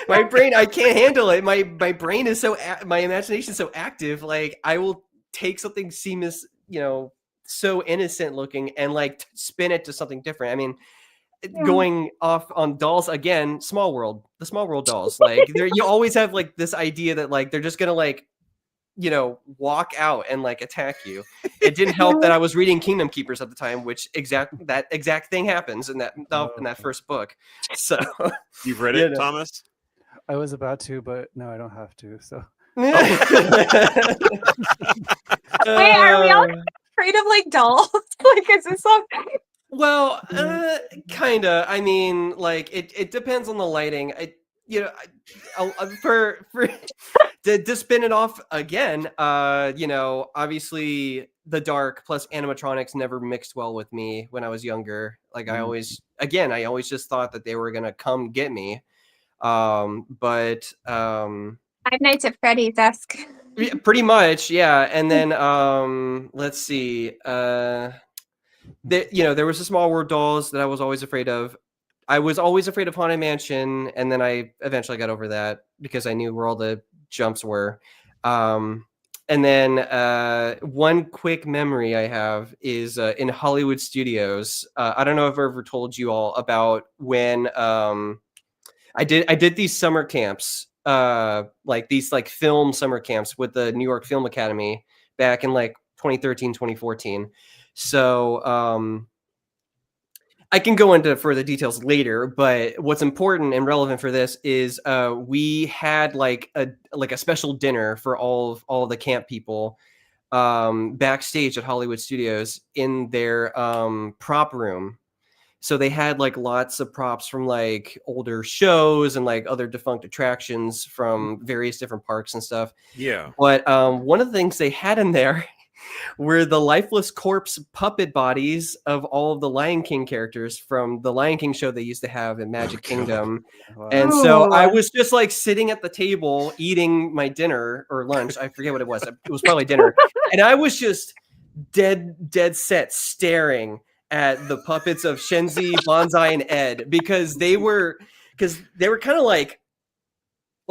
My brain, I can't handle it. My brain is so my imagination is so active. Like I will take something seems, so innocent looking and like spin it to something different. I mean, going off on dolls again, the Small World dolls. Like you always have like this idea that like they're just gonna like, walk out and like attack you. It didn't help that I was reading Kingdom Keepers at the time, which that exact thing happens in that first book. So You've read it, Thomas? I was about to, but no, I don't have to. So Wait, are we all afraid of like dolls? Like, is this so? Well, kinda. I mean, like it depends on the lighting. For to spin it off again, obviously the dark plus animatronics never mixed well with me when I was younger. Like I always just thought that they were gonna come get me. But Five Nights at Freddy's-esque. yeah, pretty much, yeah. And then let's see. There was the Small World dolls that I was always afraid of. I was always afraid of Haunted Mansion, and then I eventually got over that because I knew where all the jumps were. And then one quick memory I have is in Hollywood Studios. I don't know if I've ever told you all about when I did these summer camps, like these like film summer camps with the New York Film Academy back in like 2013, 2014. So I can go into further details later, but what's important and relevant for this is we had like a special dinner for all of the camp people backstage at Hollywood Studios in their prop room. So they had like lots of props from like older shows and like other defunct attractions from various different parks and stuff. Yeah. But one of the things they had in there were the lifeless corpse puppet bodies of all of the Lion King characters from the Lion King show they used to have in Magic Kingdom. Wow. And so I Ooh. was just like sitting at the table eating my dinner or lunch. I forget what it was. It was probably dinner. And I was just dead set staring at the puppets of Shenzi, Bonsai, and Ed because they were kind of like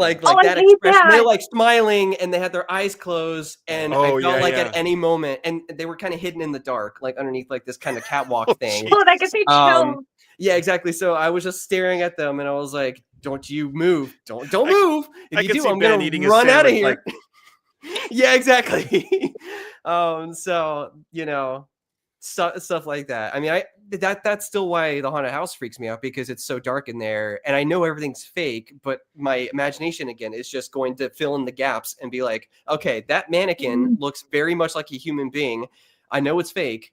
I that hate expression. They that. were like smiling and they had their eyes closed, and I Oh, felt yeah, like yeah. at any moment, and they were kind of hidden in the dark, like underneath like this kind of catwalk thing. Oh, that gets me chills. Yeah, exactly. So I was just staring at them, and I was like, "Don't you move! Don't move! I If you could do, see I'm Ben gonna eating his run out of sandwich, here." Yeah, exactly. So stuff like that. I mean, that's still why the haunted house freaks me out because it's so dark in there, and I know everything's fake, but my imagination again is just going to fill in the gaps and be like, okay, that mannequin looks very much like a human being. I know it's fake.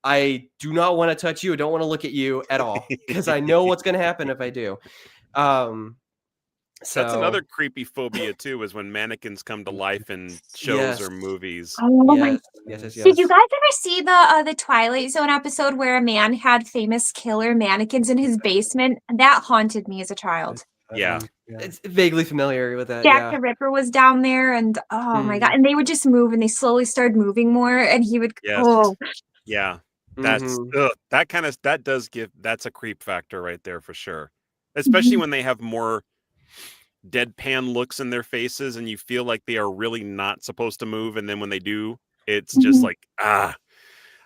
I do not want to touch you. I don't want to look at you at all because I know what's going to happen if I do. So That's another creepy phobia too, is when mannequins come to life in shows Yes. or movies. Oh my. Yes. Did you guys ever see the Twilight Zone episode where a man had famous killer mannequins in his basement? That haunted me as a child. Yeah. It's vaguely familiar with that. Jack Yeah. the Ripper was down there, and oh my god, and they would just move, and they slowly started moving more, and he would. Yes. Oh, Yeah. That's Mhm. that's a creep factor right there for sure. Especially Mhm. when they have more deadpan looks in their faces and you feel like they are really not supposed to move, and then when they do, it's just Mhm. like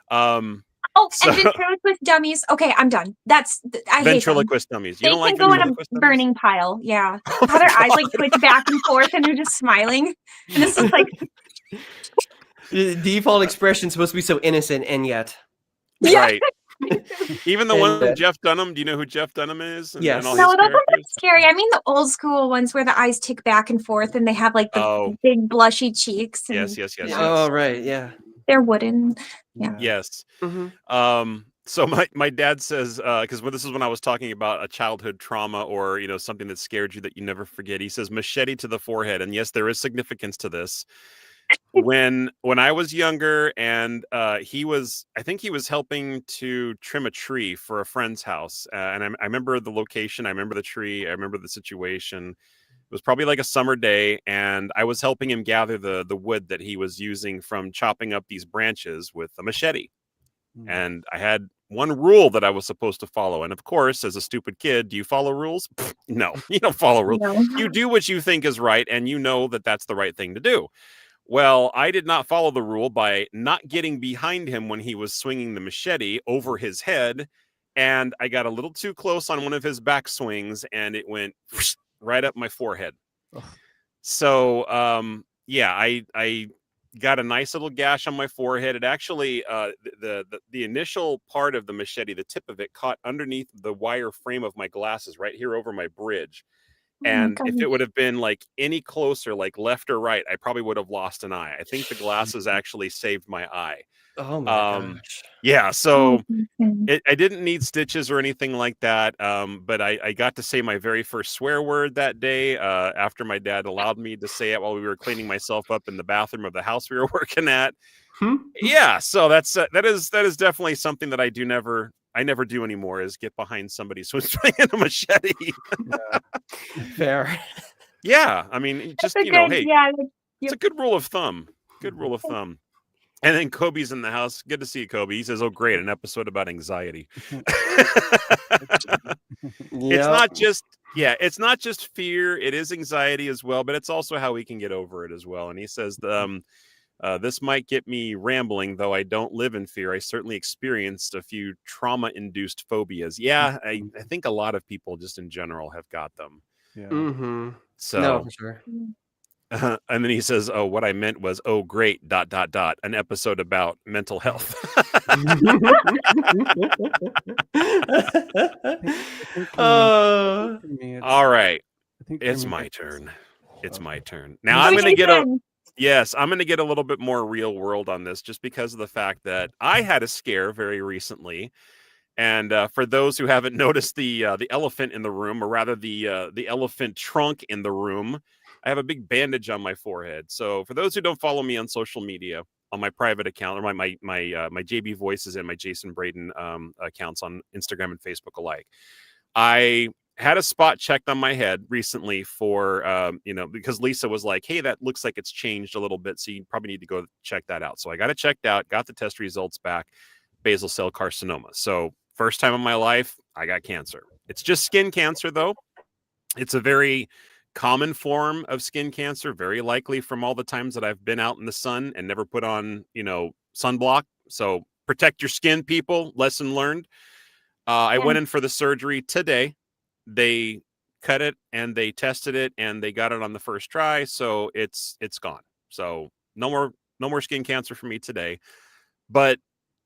um Oh, So- and ventriloquist dummies. Okay, I'm done. I hate them. ventriloquist dummies. You They don't like can go in a ventriloquist dummies? burning pile. Yeah, how their eyes like twitch back and forth, and they're just smiling, and it's just like, The default expression supposed to be so innocent, and yet. yeah. Right. Even the And, one with Jeff Dunham. Do you know who Jeff Dunham is? And Yes. all No, his those ones are characters? scary. I mean the old school ones where the eyes tick back and forth, and they have like the Oh. big blushy cheeks. And Yes. yeah. Oh, right. Yeah. They're wooden. Yeah. Yes. Mhm. So my dad says, because this is when I was talking about a childhood trauma or something that scared you that you never forget. He says machete to the forehead, and yes, there is significance to this. When I was younger, and I think he was helping to trim a tree for a friend's house, and I remember the location, I remember the tree, I remember the situation. It was probably like a summer day, and I was helping him gather the wood that he was using from chopping up these branches with a machete. And I had one rule that I was supposed to follow. And of course, as a stupid kid, do you follow rules? No, you don't follow rules. No. You do what you think is right, and you know that that's the right thing to do. Well, I did not follow the rule by not getting behind him when he was swinging the machete over his head. And I got a little too close on one of his back swings, and it went right up my forehead. Ugh. So, yeah, I got a nice little gash on my forehead. It actually, the initial part of the machete, the tip of it caught underneath the wire frame of my glasses right here over my bridge. And if it would have been like any closer, like left or right, I probably would have lost an eye. I think the glasses actually saved my eye. Oh my gosh. Yeah, so Mhm. I didn't need stitches or anything like that. But I got to say my very first swear word that day after my dad allowed me to say it while we were cleaning myself up in the bathroom of the house we were working at. Yeah, so that is definitely something that I never do anymore, is get behind somebody swinging a machete. Fair. Yeah, I mean, just That's a good, hey, yeah. it's a good rule of thumb. Good rule of thumb. And then Kobe's in the house. Good to see you, Kobe. He says, "Oh, great, an episode about anxiety." It's not just fear. It is anxiety as well, but it's also how we can get over it as well. And he says, this might get me rambling, though I don't live in fear. I certainly experienced a few trauma-induced phobias. Yeah, I think a lot of people just in general have got them. Yeah. Mm-hmm. So, No, for sure. and then he says, "Oh, what I meant was, oh, great, ... an episode about mental health." Oh. For me, All right, I think for it's me, my it's- turn. It's Oh. my turn. Now I'm Okay, going to get good. I'm going to get a little bit more real world on this, just because of the fact that I had a scare very recently. And for those who haven't noticed the elephant in the room, or rather the elephant trunk in the room, I have a big bandage on my forehead. So for those who don't follow me on social media, on my private account, or my JB Voices and my Jason Braden accounts on Instagram and Facebook alike. I had a spot checked on my head recently for, because Lisa was like, hey, that looks like it's changed a little bit. So you probably need to go check that out. So I got it checked out, got the test results back, basal cell carcinoma. So first time in my life, I got cancer. It's just skin cancer, though. It's a very common form of skin cancer, very likely from all the times that I've been out in the sun and never put on, sunblock. So protect your skin, people. Lesson learned. I went in for the surgery today. They cut it and they tested it and they got it on the first try. So it's gone. So no more skin cancer for me today. But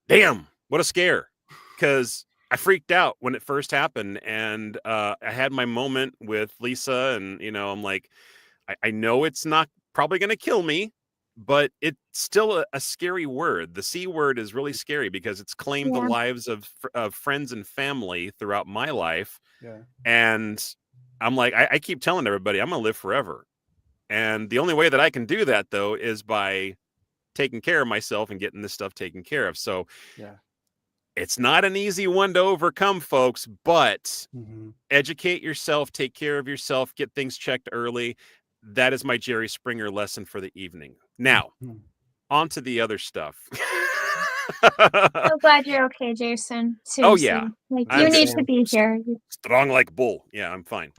damn, what a scare. Because I freaked out when it first happened. And I had my moment with Lisa and, I'm like, I know it's not probably going to kill me, but it's still a scary word. The C word is really scary because it's claimed the lives of friends and family throughout my life. Yeah. And I'm like, I keep telling everybody I'm going to live forever. And the only way that I can do that, though, is by taking care of myself and getting this stuff taken care of. So it's not an easy one to overcome, folks, but educate yourself, take care of yourself, get things checked early. That is my Jerry Springer lesson for the evening. Now, on to the other stuff. So glad you're okay, Jason. Seriously. Oh, yeah. Like, I'm you need just to be here. strong like bull. Yeah, I'm fine.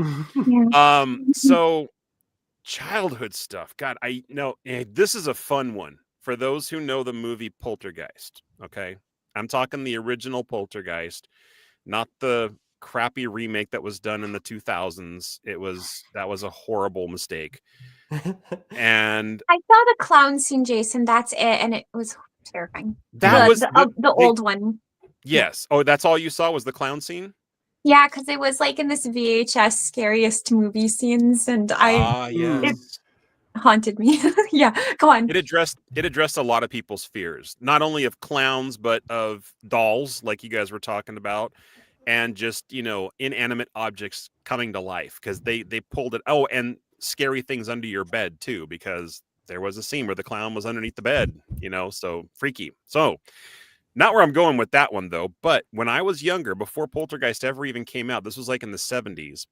Yeah. So childhood stuff. God, this is a fun one for those who know the movie Poltergeist. Okay. I'm talking the original Poltergeist, not the crappy remake that was done in the 2000s. That was a horrible mistake. And I saw the clown scene, Jason. That's it. And it was terrifying. That was the old one. Yes. Oh, that's all you saw was the clown scene? Yeah, because it was like in this VHS scariest movie scenes. And it haunted me. Yeah, go on. It addressed a lot of people's fears, not only of clowns, but of dolls, like you guys were talking about. And just, inanimate objects coming to life because they pulled it. Oh, and scary things under your bed, too, because there was a scene where the clown was underneath the bed, so freaky. So not where I'm going with that one, though. But when I was younger, before Poltergeist ever even came out, this was like in the 70s.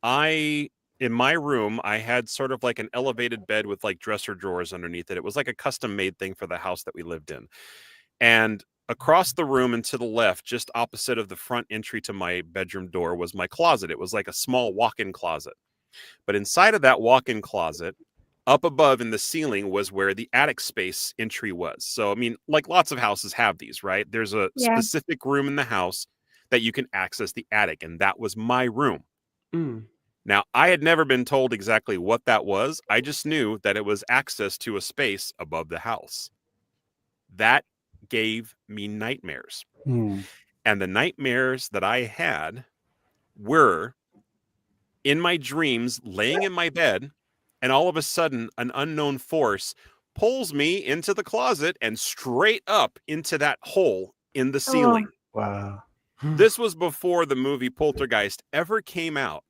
In my room, I had sort of like an elevated bed with like dresser drawers underneath it. It was like a custom made thing for the house that we lived in. And across the room and to the left, just opposite of the front entry to my bedroom door, was my closet. It was like a small walk-in closet. But inside of that walk-in closet, up above in the ceiling, was where the attic space entry was. So, I mean, like lots of houses have these, right? There's a specific room in the house that you can access the attic, and that was my room. Now, I had never been told exactly what that was. I just knew that it was access to a space above the house. That gave me nightmares. And the nightmares that I had were in my dreams, laying in my bed, and all of a sudden an unknown force pulls me into the closet and straight up into that hole in the ceiling. Wow. This was before the movie Poltergeist ever came out.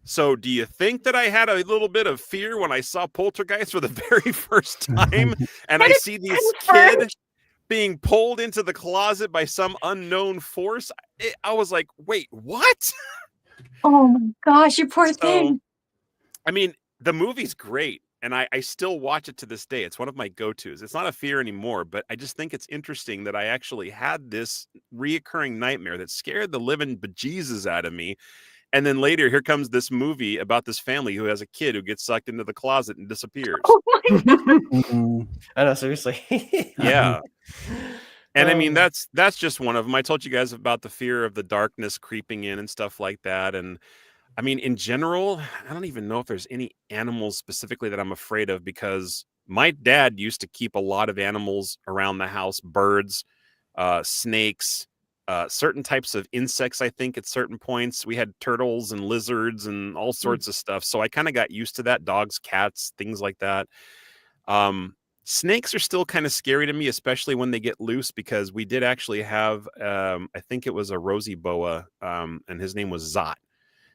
So do you think that I had a little bit of fear when I saw Poltergeist for the very first time and I see this kid being pulled into the closet by some unknown force? I was like, wait, what? Oh my gosh, you poor thing. I mean, the movie's great, and I still watch it to this day. It's one of my go-tos. It's not a fear anymore, but I just think it's interesting that I actually had this reoccurring nightmare that scared the living bejesus out of me. And then later, here comes this movie about this family who has a kid who gets sucked into the closet and disappears. Oh my God. I know, seriously. Yeah. And I mean, that's just one of them. I told you guys about the fear of the darkness creeping in and stuff like that. And I mean, in general, I don't even know if there's any animals specifically that I'm afraid of, because my dad used to keep a lot of animals around the house, birds, snakes, certain types of insects. I think at certain points we had turtles and lizards and all sorts of stuff. So I kind of got used to that. Dogs, cats, things like that. Snakes are still kind of scary to me, especially when they get loose, because we did actually have, I think it was a rosy boa, and his name was Zot.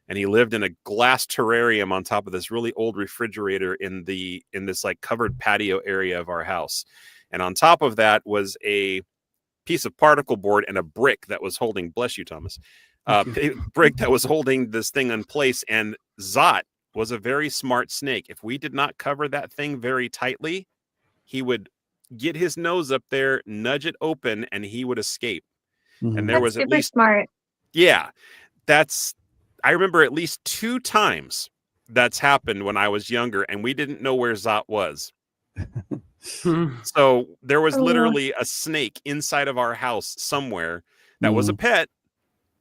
And he lived in a glass terrarium on top of this really old refrigerator in this like covered patio area of our house. And on top of that was a piece of particle board and a brick that was holding, bless you, Thomas, brick that was holding this thing in place. And Zot was a very smart snake. If we did not cover that thing very tightly, he would get his nose up there, nudge it open, and he would escape. And there That's was at super least, smart. yeah, I remember at least 2 times that's happened when I was younger, and we didn't know where Zot was. So there was Oh. literally a snake inside of our house somewhere that was a pet,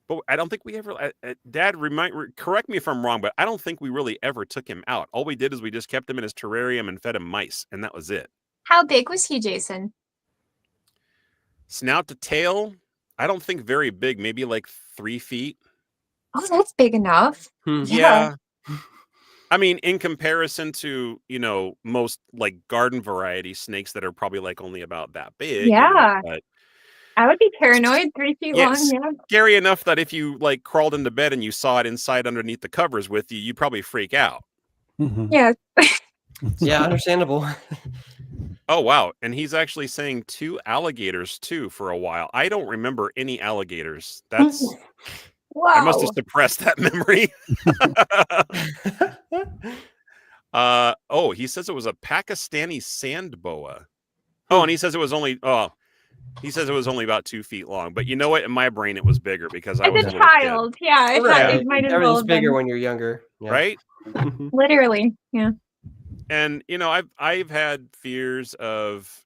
but I don't think we ever. Dad, correct me if I'm wrong, but I don't think we really ever took him out. All we did is we just kept him in his terrarium and fed him mice, and that was it. How big was he, Jason? Snout to tail, I don't think very big, maybe like 3 feet. Oh, that's big enough. Yeah. I mean, in comparison to, most like garden variety snakes that are probably like only about that big. Yeah. But I would be paranoid. 3 feet Yes. long. Yeah. scary enough that if you like crawled into bed and you saw it inside underneath the covers with you, you'd probably freak out. Yeah. Yeah, understandable. Oh, wow. And he's actually saying 2 alligators too for a while. I don't remember any alligators. Wow. I must have suppressed that memory. He says it was a Pakistani sand boa. Oh, and he says it was only about 2 feet long. But you know what? In my brain, it was bigger because I was As a a little kid, child. Yeah. I thought Right. it might as well Everything's have bigger been. when you're younger. Yeah. right? Literally. Yeah. And I've had fears of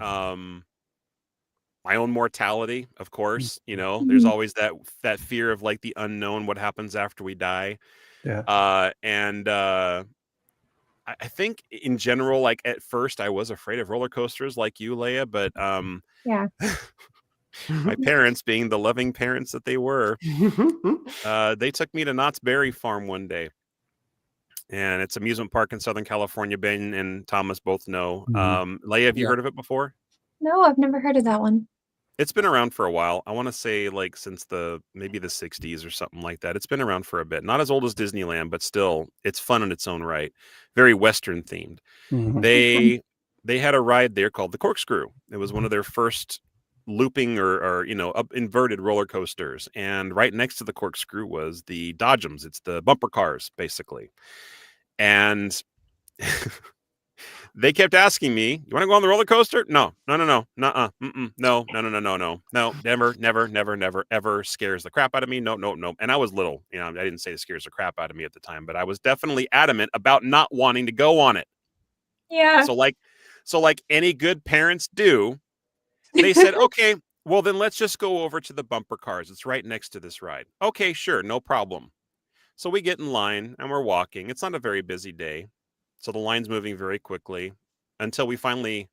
my own mortality, of course. There's always that fear of like the unknown, what happens after we die. Yeah. I think in general, like at first I was afraid of roller coasters like you, Leia, but Yeah. my parents, being the loving parents that they were, they took me to Knott's Berry Farm one day. And it's an amusement park in Southern California. Ben and Thomas both know. Leia, have you heard of it before? No, I've never heard of that one. It's been around for a while. I want to say like since maybe the 60s or something like that. It's been around for a bit. Not as old as Disneyland, but still it's fun in its own right. Very Western themed. They had a ride there called the Corkscrew. It was one of their first looping or up inverted roller coasters. And right next to the Corkscrew was the Dodgems. It's the bumper cars, basically. And they kept asking me, "You want to go on the roller coaster?" No, nuh-uh, no, never, ever. Scares the crap out of me. No. And I was little, I didn't say it scares the crap out of me at the time, but I was definitely adamant about not wanting to go on it. Yeah. So like any good parents do, they said, "Okay, well then let's just go over to the bumper cars. It's right next to this ride." Okay, sure, no problem. So we get in line and we're walking. It's not a very busy day. So the line's moving very quickly until we finally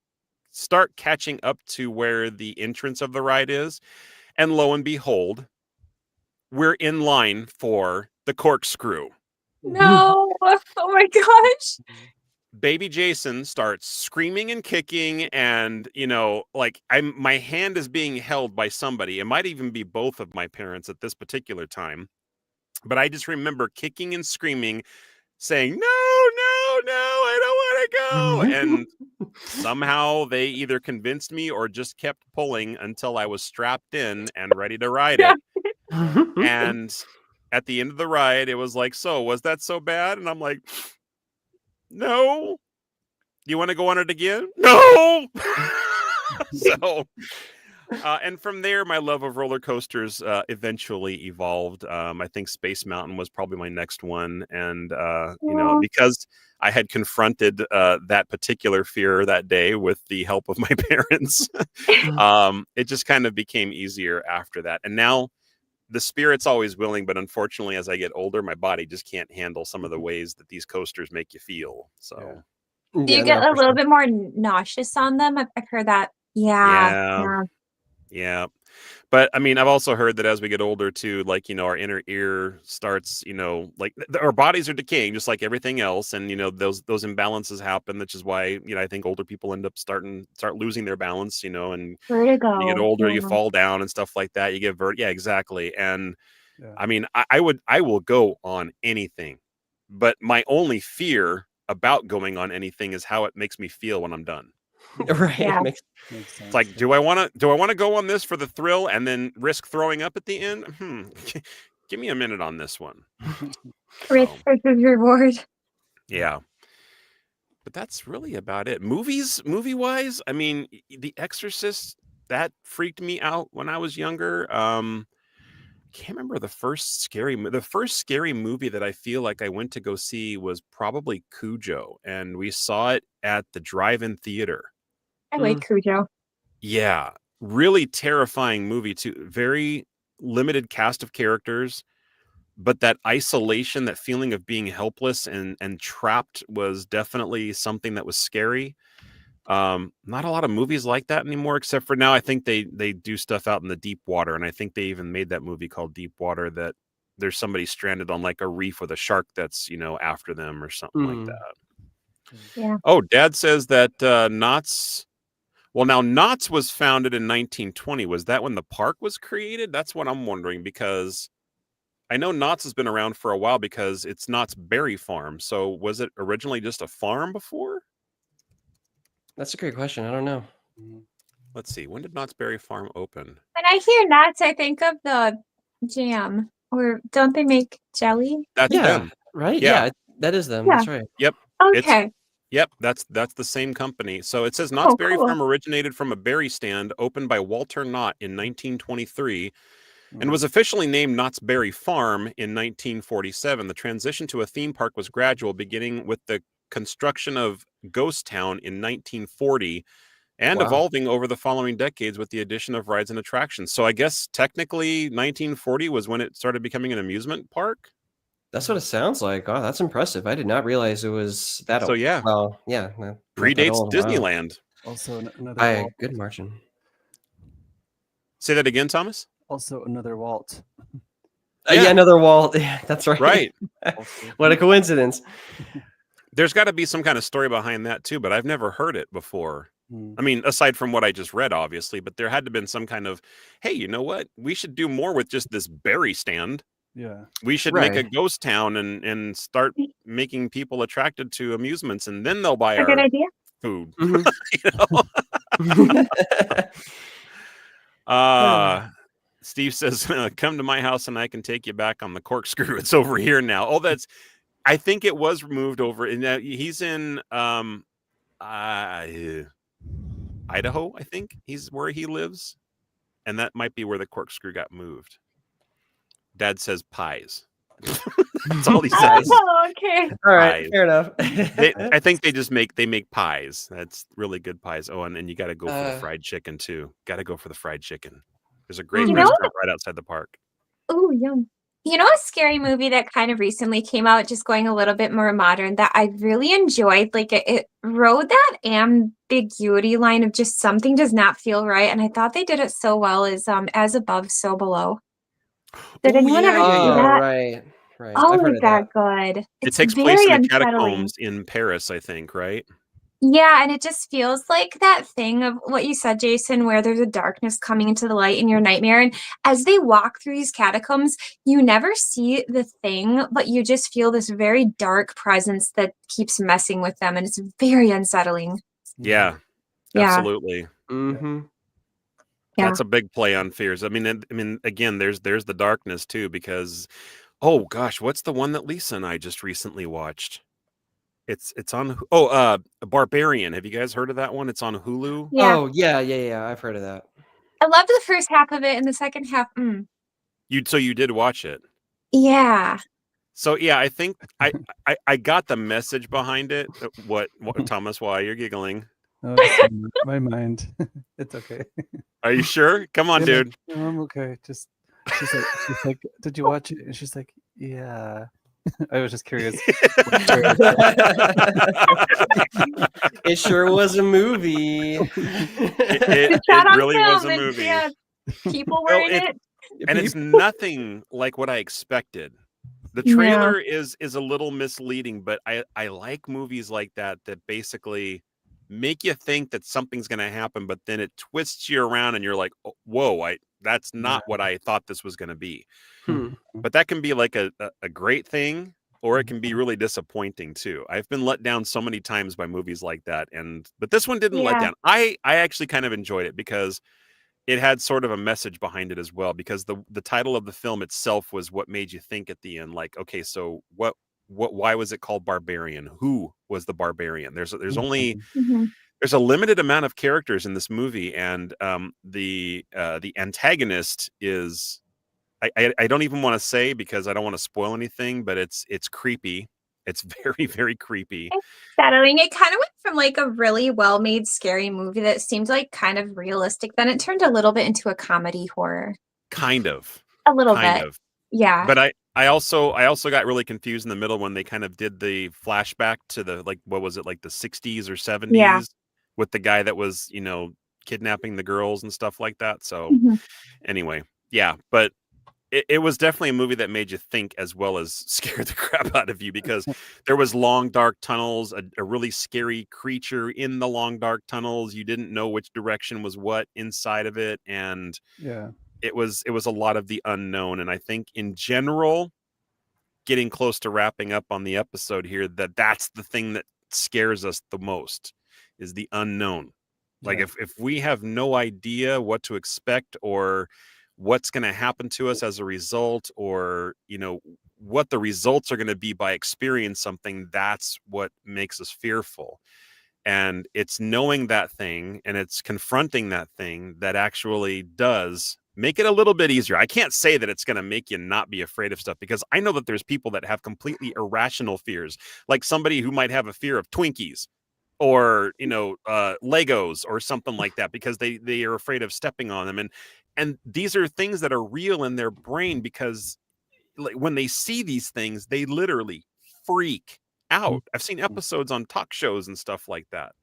start catching up to where the entrance of the ride is. And lo and behold, we're in line for the Corkscrew. No. Oh my gosh. Baby Jason starts screaming and kicking, and my hand is being held by somebody. It might even be both of my parents at this particular time. But I just remember kicking and screaming, saying, no, I don't want to go. And somehow they either convinced me or just kept pulling until I was strapped in and ready to ride it. And at the end of the ride, it was like, "So was that so bad?" And I'm like, "No." "You want to go on it again?" "No." So and from there, my love of roller coasters eventually evolved. I think Space Mountain was probably my next one. And, because I had confronted that particular fear that day with the help of my parents, it just kind of became easier after that. And now the spirit's always willing, but unfortunately, as I get older, my body just can't handle some of the ways that these coasters make you feel. So, Do you get a little bit more nauseous on them? I've heard that. Yeah. Yeah. But I mean, I've also heard that as we get older too, like, our inner ear starts, like our bodies are decaying just like everything else. And, those imbalances happen, which is why, I think older people end up start losing their balance, and Vertigo. you get older, you Yeah. fall down and stuff like that. You get yeah, exactly. And Yeah. I mean, I will go on anything, but my only fear about going on anything is how it makes me feel when I'm done. Right. Yeah. Makes- Makes sense. It's like, do I want to go on this for the thrill and then risk throwing up at the end? Give me a minute on this one. Risk So, versus reward. yeah. But that's really about it. Movie wise, I mean, The Exorcist, that freaked me out when I was younger. Can't remember the first scary movie that I feel like I went to go see was probably Cujo, and we saw it at the drive-in theater. I like Cujo. Yeah, really terrifying movie too. Very limited cast of characters, but that isolation, that feeling of being helpless and trapped was definitely something that was scary. Not a lot of movies like that anymore, except for now I think they do stuff out in the deep water, and I think they even made that movie called Deep Water, that there's somebody stranded on like a reef with a shark that's, after them or something like that. Yeah. Oh, Dad says that Knott's Knott's was founded in 1920. Was that when the park was created? That's what I'm wondering, because I know Knott's has been around for a while because it's Knott's Berry Farm. So was it originally just a farm before? That's a great question. I don't know. Let's see. When did Knott's Berry Farm open? When I hear nuts, I think of the jam. Or don't they make jelly? That's Yeah. them. Right? Yeah. Yeah, that is them. Yeah. That's right. Okay. Yep, that's the same company. So it says Knott's Berry cool. Farm originated from a berry stand opened by Walter Knott in 1923 and was officially named Knott's Berry Farm in 1947. The transition to a theme park was gradual, beginning with the construction of Ghost Town in 1940 and Wow. evolving over the following decades with the addition of rides and attractions. So I guess technically 1940 was when it started becoming an amusement park. That's what it sounds like. Oh, that's impressive. I did not realize it was that So old. yeah, Well, yeah. not that predates old. Wow. Disneyland. Also another I Walt. good margin. Say that again, Thomas. Also another Walt. Yeah. Yeah. Another wall. Yeah, that's right. Right. Also. What a coincidence. There's got to be some kind of story behind that too, but I've never heard it before. I mean, aside from what I just read, obviously, but there had to have been some kind of, hey, you know what? We should do more with just this berry stand. Yeah. We should make a Right. ghost town and start making people attracted to amusements, and then they'll buy A good our idea. food. Mhm. Steve says, come to my house and I can take you back on the corkscrew. It's over here now. Oh, I think it was moved over. And he's in Idaho, I think he's where he lives. And that might be where the corkscrew got moved. Dad says pies. That's all he says. Oh, okay. All right, Pies. fair enough. I think they make pies. That's really good pies. Oh, and you got to go for the fried chicken too. Got to go for the fried chicken. There's a great You know restaurant right outside the park. Oh, yum. You know a scary movie that kind of recently came out, just going a little bit more modern, that I really enjoyed? Like it rode that ambiguity line of just something does not feel right, and I thought they did it so well. Is As Above, So Below. Did Oh, anyone ever see Oh, that? right. Right. Oh, I've heard is of that good? It It's takes place very in the unsettling. catacombs in Paris, I think, right? Yeah, and it just feels like that thing of what you said, Jason, where there's a darkness coming into the light in your nightmare. And as they walk through these catacombs, you never see the thing, but you just feel this very dark presence that keeps messing with them. And it's very unsettling. Yeah, Yeah. absolutely. Mm-hmm. Yeah. That's a big play on fears. I mean, again, there's the darkness too, because, oh gosh, what's the one that Lisa and I just recently watched? It's on Barbarian. Have you guys heard of that one? It's on Hulu. Yeah. Oh, yeah. I've heard of that. I loved the first half of it, and the second half, You did watch it. yeah. So yeah, I think I got the message behind it. What Thomas? Why you're giggling? Oh, it's in my mind. It's okay. Are you sure? Come on, Yeah, dude. No, I'm okay. Just she's like, did you watch it? And she's like, yeah. I was just curious. It sure was a movie. It Shot on really was a film, and, movie. yeah, people Well, were in it. And it's nothing like what I expected. The Yeah. trailer is a little misleading, but I like movies like that basically make you think that something's going to happen, but then it twists you around and you're like, oh, whoa, that's not what I thought this was going to be. Hmm. But that can be like a great thing, or it can be really disappointing too. I've been let down so many times by movies like that, but this one didn't let Yeah. down. I actually kind of enjoyed it because it had sort of a message behind it as well, because the title of the film itself was what made you think at the end, like, okay, so why was it called Barbarian? Who was the barbarian? There's only Mhm. there's a limited amount of characters in this movie, and the antagonist is, I don't even want to say because I don't want to spoil anything, but it's creepy. It's very, very creepy. It's settling. It kind of went from like a really well-made scary movie that seemed like kind of realistic. Then it turned a little bit into a comedy horror. Kind of. A little Kind bit. of. Yeah. But I also got really confused in the middle when they kind of did the flashback to the, like, what was it, like the 60s or 70s Yeah. with the guy that was, kidnapping the girls and stuff like that. So Mhm. anyway, yeah, but it was definitely a movie that made you think as well as scare the crap out of you, because there was long dark tunnels, a really scary creature in the long dark tunnels. You didn't know which direction was what inside of it, and Yeah. it was a lot of the unknown. And I think in general, getting close to wrapping up on the episode here, that's the thing that scares us the most, is the unknown. Like, Yeah. if we have no idea what to expect, or what's going to happen to us as a result, or what the results are going to be by experiencing something, that's what makes us fearful. And it's knowing that thing and it's confronting that thing that actually does make it a little bit easier. I can't say that it's going to make you not be afraid of stuff, because I know that there's people that have completely irrational fears, like somebody who might have a fear of Twinkies, or Legos or something like that, because they are afraid of stepping on them. And these are things that are real in their brain, because, like, when they see these things, they literally freak out. I've seen episodes on talk shows and stuff like that.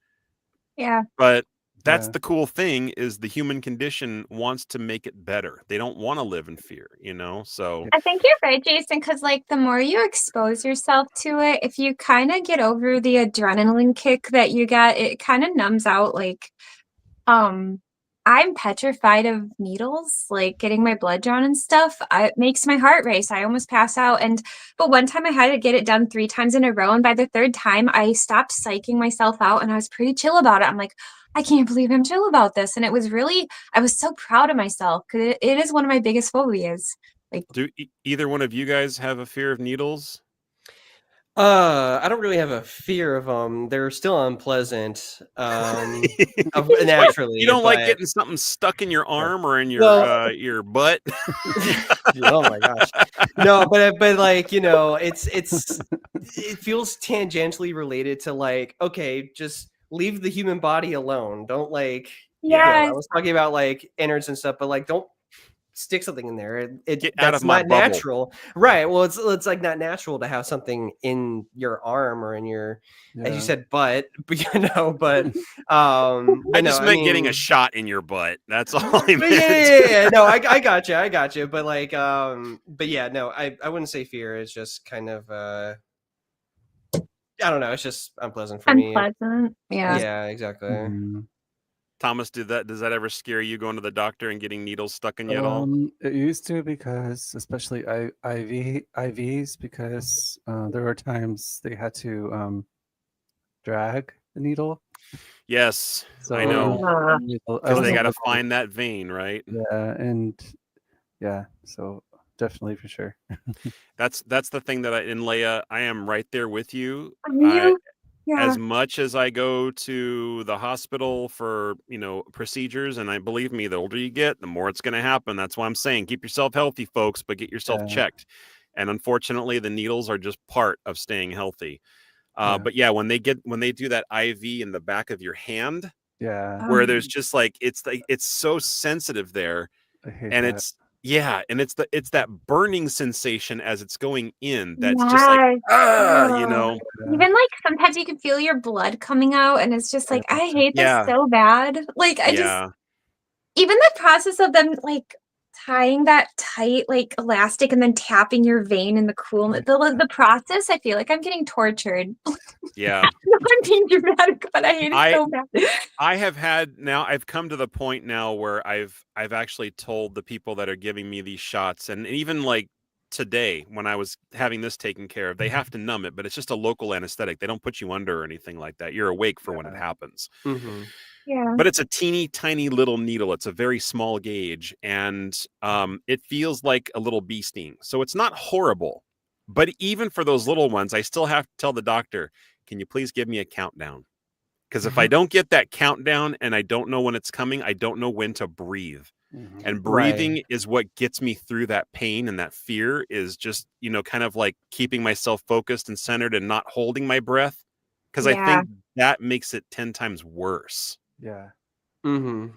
Yeah. But that's Yeah. the cool thing, is the human condition wants to make it better. They don't want to live in fear, so I think you're right, Jason, because like the more you expose yourself to it, if you kind of get over the adrenaline kick that you get, it kind of numbs out. Like, I'm petrified of needles, like getting my blood drawn and stuff. It makes my heart race. I almost pass out. But one time I had to get it done 3 times in a row, and by the 3rd time, I stopped psyching myself out, and I was pretty chill about it. I'm like, I can't believe I'm chill about this, and it was really, I was so proud of myself, because it is one of my biggest phobias. Like, do either one of you guys have a fear of needles? I don't really have a fear of them. They're still unpleasant, naturally. You don't like but- getting something stuck in your arm or in your Well- your butt? Oh my gosh. No, but like, it feels tangentially related to, like, okay, just leave the human body alone. Don't, like, yeah, I was talking about like innards and stuff, but like, don't stick something in there. Get out That's of my not bubble. natural. Right. Well, it's like not natural to have something in your arm or in your, as Yeah. you said, butt, but I just meant getting a shot in your butt. That's all I meant. yeah. No, I got you. But like, but yeah, no, I wouldn't say fear. It's just kind of, I don't know. It's just unpleasant for me. unpleasant. Yeah. Yeah, exactly. Mhm. Thomas, does that ever scare you, going to the doctor and getting needles stuck in you at all? It used to, because especially IVs, because there were times they had to drag the needle. Yes, So I know. Uh, Because they got to find that vein, right? Yeah, and yeah, so definitely for sure. That's the thing that and Leia, I am right there with you. yeah. As much as I go to the hospital for, procedures, and I believe me, the older you get, the more it's going to happen. That's why I'm saying keep yourself healthy, folks, but get yourself Yeah. checked. And unfortunately, the needles are just part of staying healthy. Yeah. But yeah, when they do that IV in the back of your hand, Yeah, where there's just like it's so sensitive there, I hate and that. it's that burning sensation as it's going in. That's just like, Yes. Even like sometimes you can feel your blood coming out, and it's just like, I hate this Yeah. so bad. Like, I just, yeah. even the process of them like tying that tight like elastic and then tapping your vein in the coolness, the process, I feel like I'm getting tortured. Yeah. No, I'm being dramatic, but I hate it so bad. I've come to the point now where I've actually told the people that are giving me these shots, and even like today when I was having this taken care of. They have to numb it, but it's just a local anesthetic. They don't put you under or anything like that. You're awake for when it happens. Mhm. Yeah. But it's a teeny tiny little needle. It's a very small gauge, and it feels like a little bee sting. So it's not horrible. But even for those little ones, I still have to tell the doctor, can you please give me a countdown? Because if I don't get that countdown and I don't know when it's coming, I don't know when to breathe. Mhm. And breathing Right. is what gets me through that pain, and that fear is just, kind of like keeping myself focused and centered and not holding my breath. Because I Yeah. think that makes it 10 times worse. Yeah. Mhm.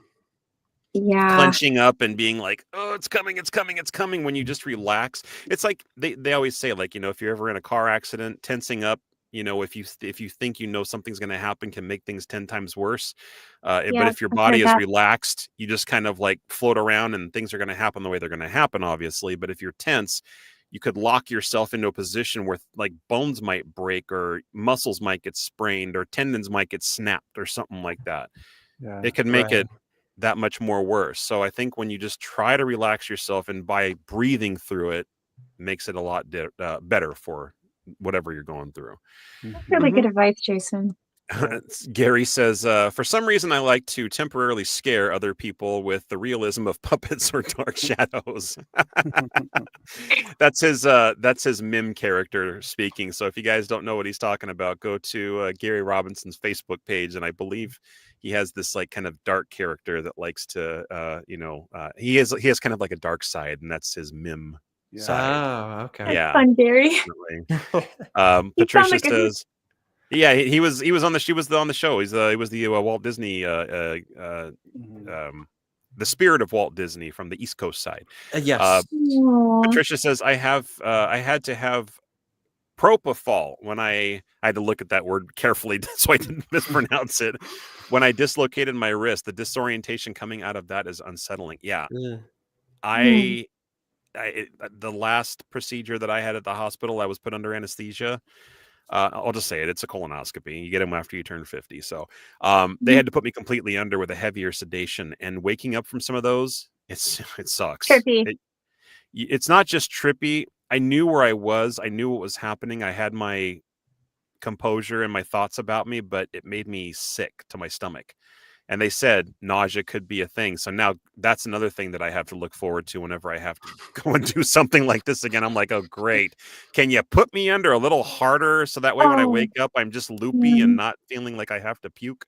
Yeah. Clenching up and being like, oh, it's coming, it's coming, it's coming, when you just relax. It's like they always say, like, if you're ever in a car accident, tensing up, if you think something's going to happen, can make things 10 times worse. But Yeah, if your I've body heard is that. relaxed, you just kind of like float around and things are going to happen the way they're going to happen, obviously. But if you're tense, you could lock yourself into a position where like bones might break or muscles might get sprained or tendons might get snapped or something like that. Yeah. It could make Right. it that much more worse. So I think when you just try to relax yourself, and by breathing through it, makes it a lot better for whatever you're going through. Really good Mhm. advice, Jason. Yeah. Gary says, for some reason, I like to temporarily scare other people with the realism of puppets or dark shadows. That's his mime character speaking. So if you guys don't know what he's talking about, go to Gary Robinson's Facebook page, and I believe he has this like kind of dark character that likes to, he has kind of like a dark side, and that's his mime Yeah. side. Oh, okay. That's Yeah. fun, Gary. Definitely. You sound Patricia like a says, yeah, he was on the show. He was the Walt Disney, Mhm. the spirit of Walt Disney from the East Coast side. Yes. Aw. Patricia says, I had to have propofol when I had to look at that word carefully so I didn't mispronounce it. When I dislocated my wrist, the disorientation coming out of that is unsettling. Yeah, Ugh. the last procedure that I had at the hospital, I was put under anesthesia. I'll just say it. It's a colonoscopy. You get them after you turn 50. So they had to put me completely under with a heavier sedation, and waking up from some of those, it sucks. Trippy. It's not just trippy. I knew where I was. I knew what was happening. I had my composure and my thoughts about me, but it made me sick to my stomach. And they said nausea could be a thing. So now that's another thing that I have to look forward to whenever I have to go and do something like this again. I'm like, oh, great. Can you put me under a little harder so that way when I Oh. wake up, I'm just loopy Mhm. and not feeling like I have to puke?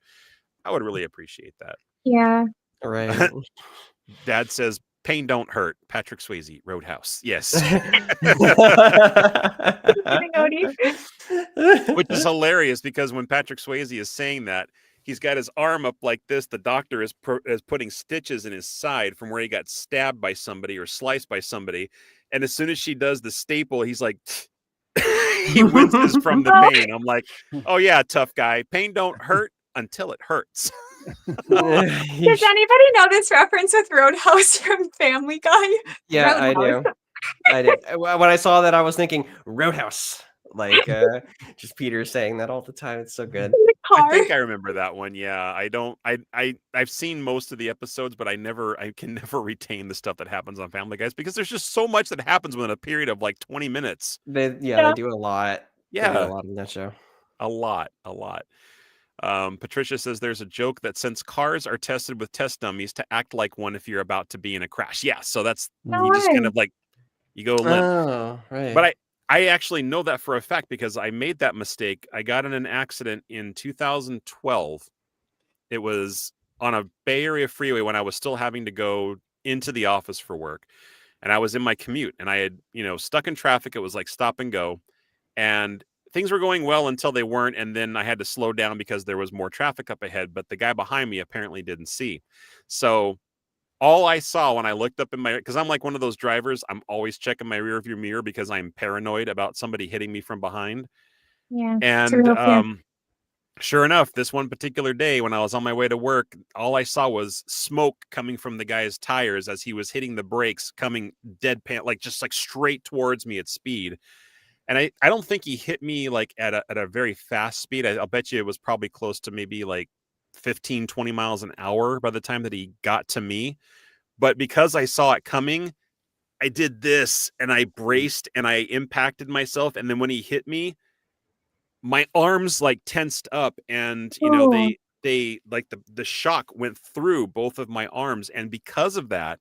I would really appreciate that. Yeah. Right. Dad says, pain don't hurt. Patrick Swayze, Roadhouse. Yes. Kidding, Odie. Which is hilarious, because when Patrick Swayze is saying that, he's got his arm up like this. The doctor is putting stitches in his side from where he got stabbed by somebody or sliced by somebody. And as soon as she does the staple, he's like, he winces from the pain. I'm like, oh yeah, tough guy. Pain don't hurt until it hurts. Does anybody know this reference with Roadhouse from Family Guy? Yeah, I Roadhouse. do. I did. When I saw that, I was thinking Roadhouse. Like just Peter saying that all the time. It's so good. In the I car. think I remember that one. Yeah, I've seen most of the episodes, but I can never retain the stuff that happens on Family Guys, because there's just so much that happens within a period of like 20 minutes. They Yeah. do a lot. They do Yeah, a lot in that show. a lot. Patricia says there's a joke that since cars are tested with test dummies, to act like one if you're about to be in a crash. Yeah, so that's No you just kind way. of like you go limp. Oh, right. But I actually know that for a fact, because I made that mistake. I got in an accident in 2012. It was on a Bay Area freeway when I was still having to go into the office for work. And I was in my commute, and I had, stuck in traffic. It was like stop and go. And things were going well until they weren't. And then I had to slow down because there was more traffic up ahead. But the guy behind me apparently didn't see. So all I saw when I looked up in because I'm like one of those drivers, I'm always checking my rear view mirror because I'm paranoid about somebody hitting me from behind. Yeah. And real fear. sure enough, this one particular day when I was on my way to work, all I saw was smoke coming from the guy's tires as he was hitting the brakes, coming deadpan, like just like straight towards me at speed. And I don't think he hit me like at a very fast speed. I'll bet you it was probably close to maybe like 15, 20 miles an hour by the time that he got to me. But because I saw it coming, I did this and I braced and I impacted myself. And then when he hit me, my arms like tensed up and, you know, Oh. they like the shock went through both of my arms. And because of that,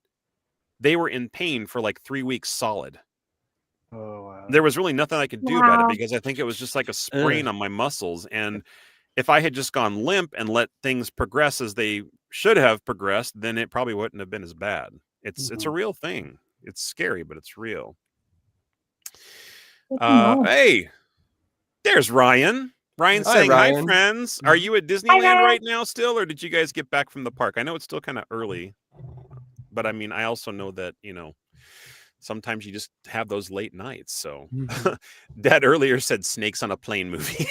they were in pain for like 3 weeks solid. Oh wow. There was really nothing I could do about Wow. it because I think it was just like a sprain on my muscles. And if I had just gone limp and let things progress as they should have progressed, then it probably wouldn't have been as bad. It's a real thing. It's scary, but it's real. Good to know. Hey, there's Ryan. Ryan's Hi, saying, hi, Ryan. friends. Are you at Disneyland Ryan. right now still, or did you guys get back from the park? I know it's still kind of early, but I mean, I also know that, you know, sometimes you just have those late nights. So Dad earlier said Snakes on a Plane movie.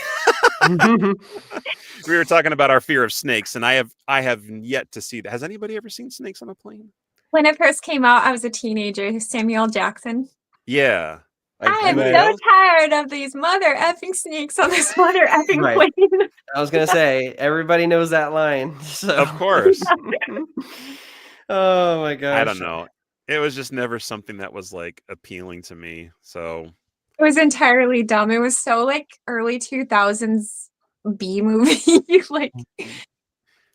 We were talking about our fear of snakes, and I have yet to see that. Has anybody ever seen Snakes on a Plane? When it first came out, I was a teenager. Samuel Jackson. Yeah. I'm read so it. tired of these mother effing snakes on this mother effing Right. plane. I was gonna say everybody knows that line. So. Of course. Oh my gosh. I don't know. It was just never something that was like appealing to me. So It was entirely dumb. It was so like early 2000s B movie. Like,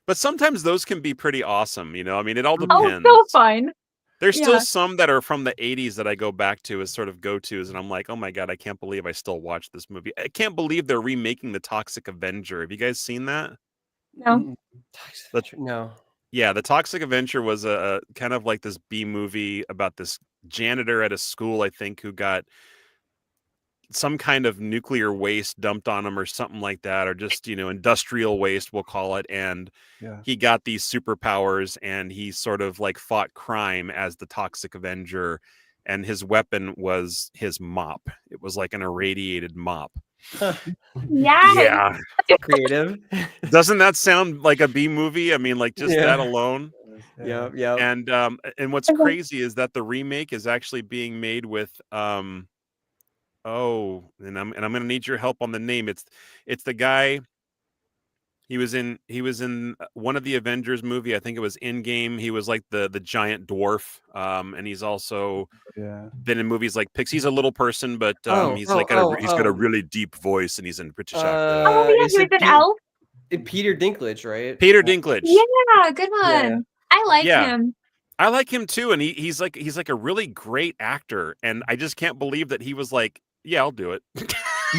but sometimes those can be pretty awesome, you know. I mean, it all oh, depends. so fun. There's Yeah. still some that are from the 80s that I go back to as sort of go-tos, and I'm like, oh my God, I can't believe I still watch this movie. I can't believe they're remaking The Toxic Avenger. Have you guys seen that? No. No. Yeah, The Toxic Avenger was a kind of like this B movie about this janitor at a school, I think, who got some kind of nuclear waste dumped on him or something like that, or just, you know, industrial waste, we'll call it. And Yeah. he got these superpowers and he sort of like fought crime as the Toxic Avenger. And his weapon was his mop. It was like an irradiated mop. Yes. Yeah. Creative. Doesn't that sound like a B movie? I mean, like just Yeah. that alone. Yep. Yep. And what's crazy is that the remake is actually being made with and I'm gonna need your help on the name. It's the guy. He was in one of the Avengers movie. I think it was Endgame. He was like the giant dwarf. And he's also Yeah. been in movies like Pix. He's a little person, but he's got a really deep voice, and he's in British actor. Oh, yeah, is he was it an elf. Peter Dinklage, right? Peter Dinklage. Yeah, good one. Yeah. I like Yeah. him. I like him too, and he's like a really great actor, and I just can't believe that he was like, yeah, I'll do it.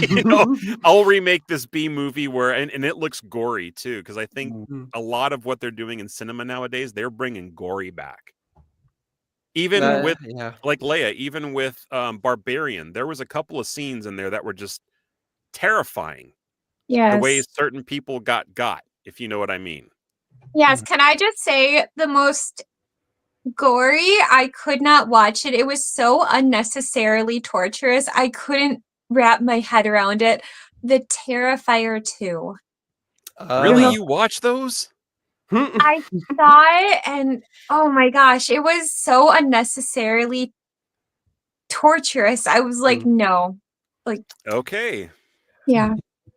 You know, I'll remake this B movie where and it looks gory too, because I think Mhm. a lot of what they're doing in cinema nowadays, they're bringing gory back. Even with yeah. like Leia, even with Barbarian, there was a couple of scenes in there that were just terrifying. Yes. The way certain people got, if you know what I mean. Yes. Can I just say the most gory? I could not watch it. It was so unnecessarily torturous. I couldn't wrap my head around it. The Terrifier 2. Really, you watch those? I saw it and oh my gosh, it was so unnecessarily torturous. I was like, no. Like, Okay. yeah.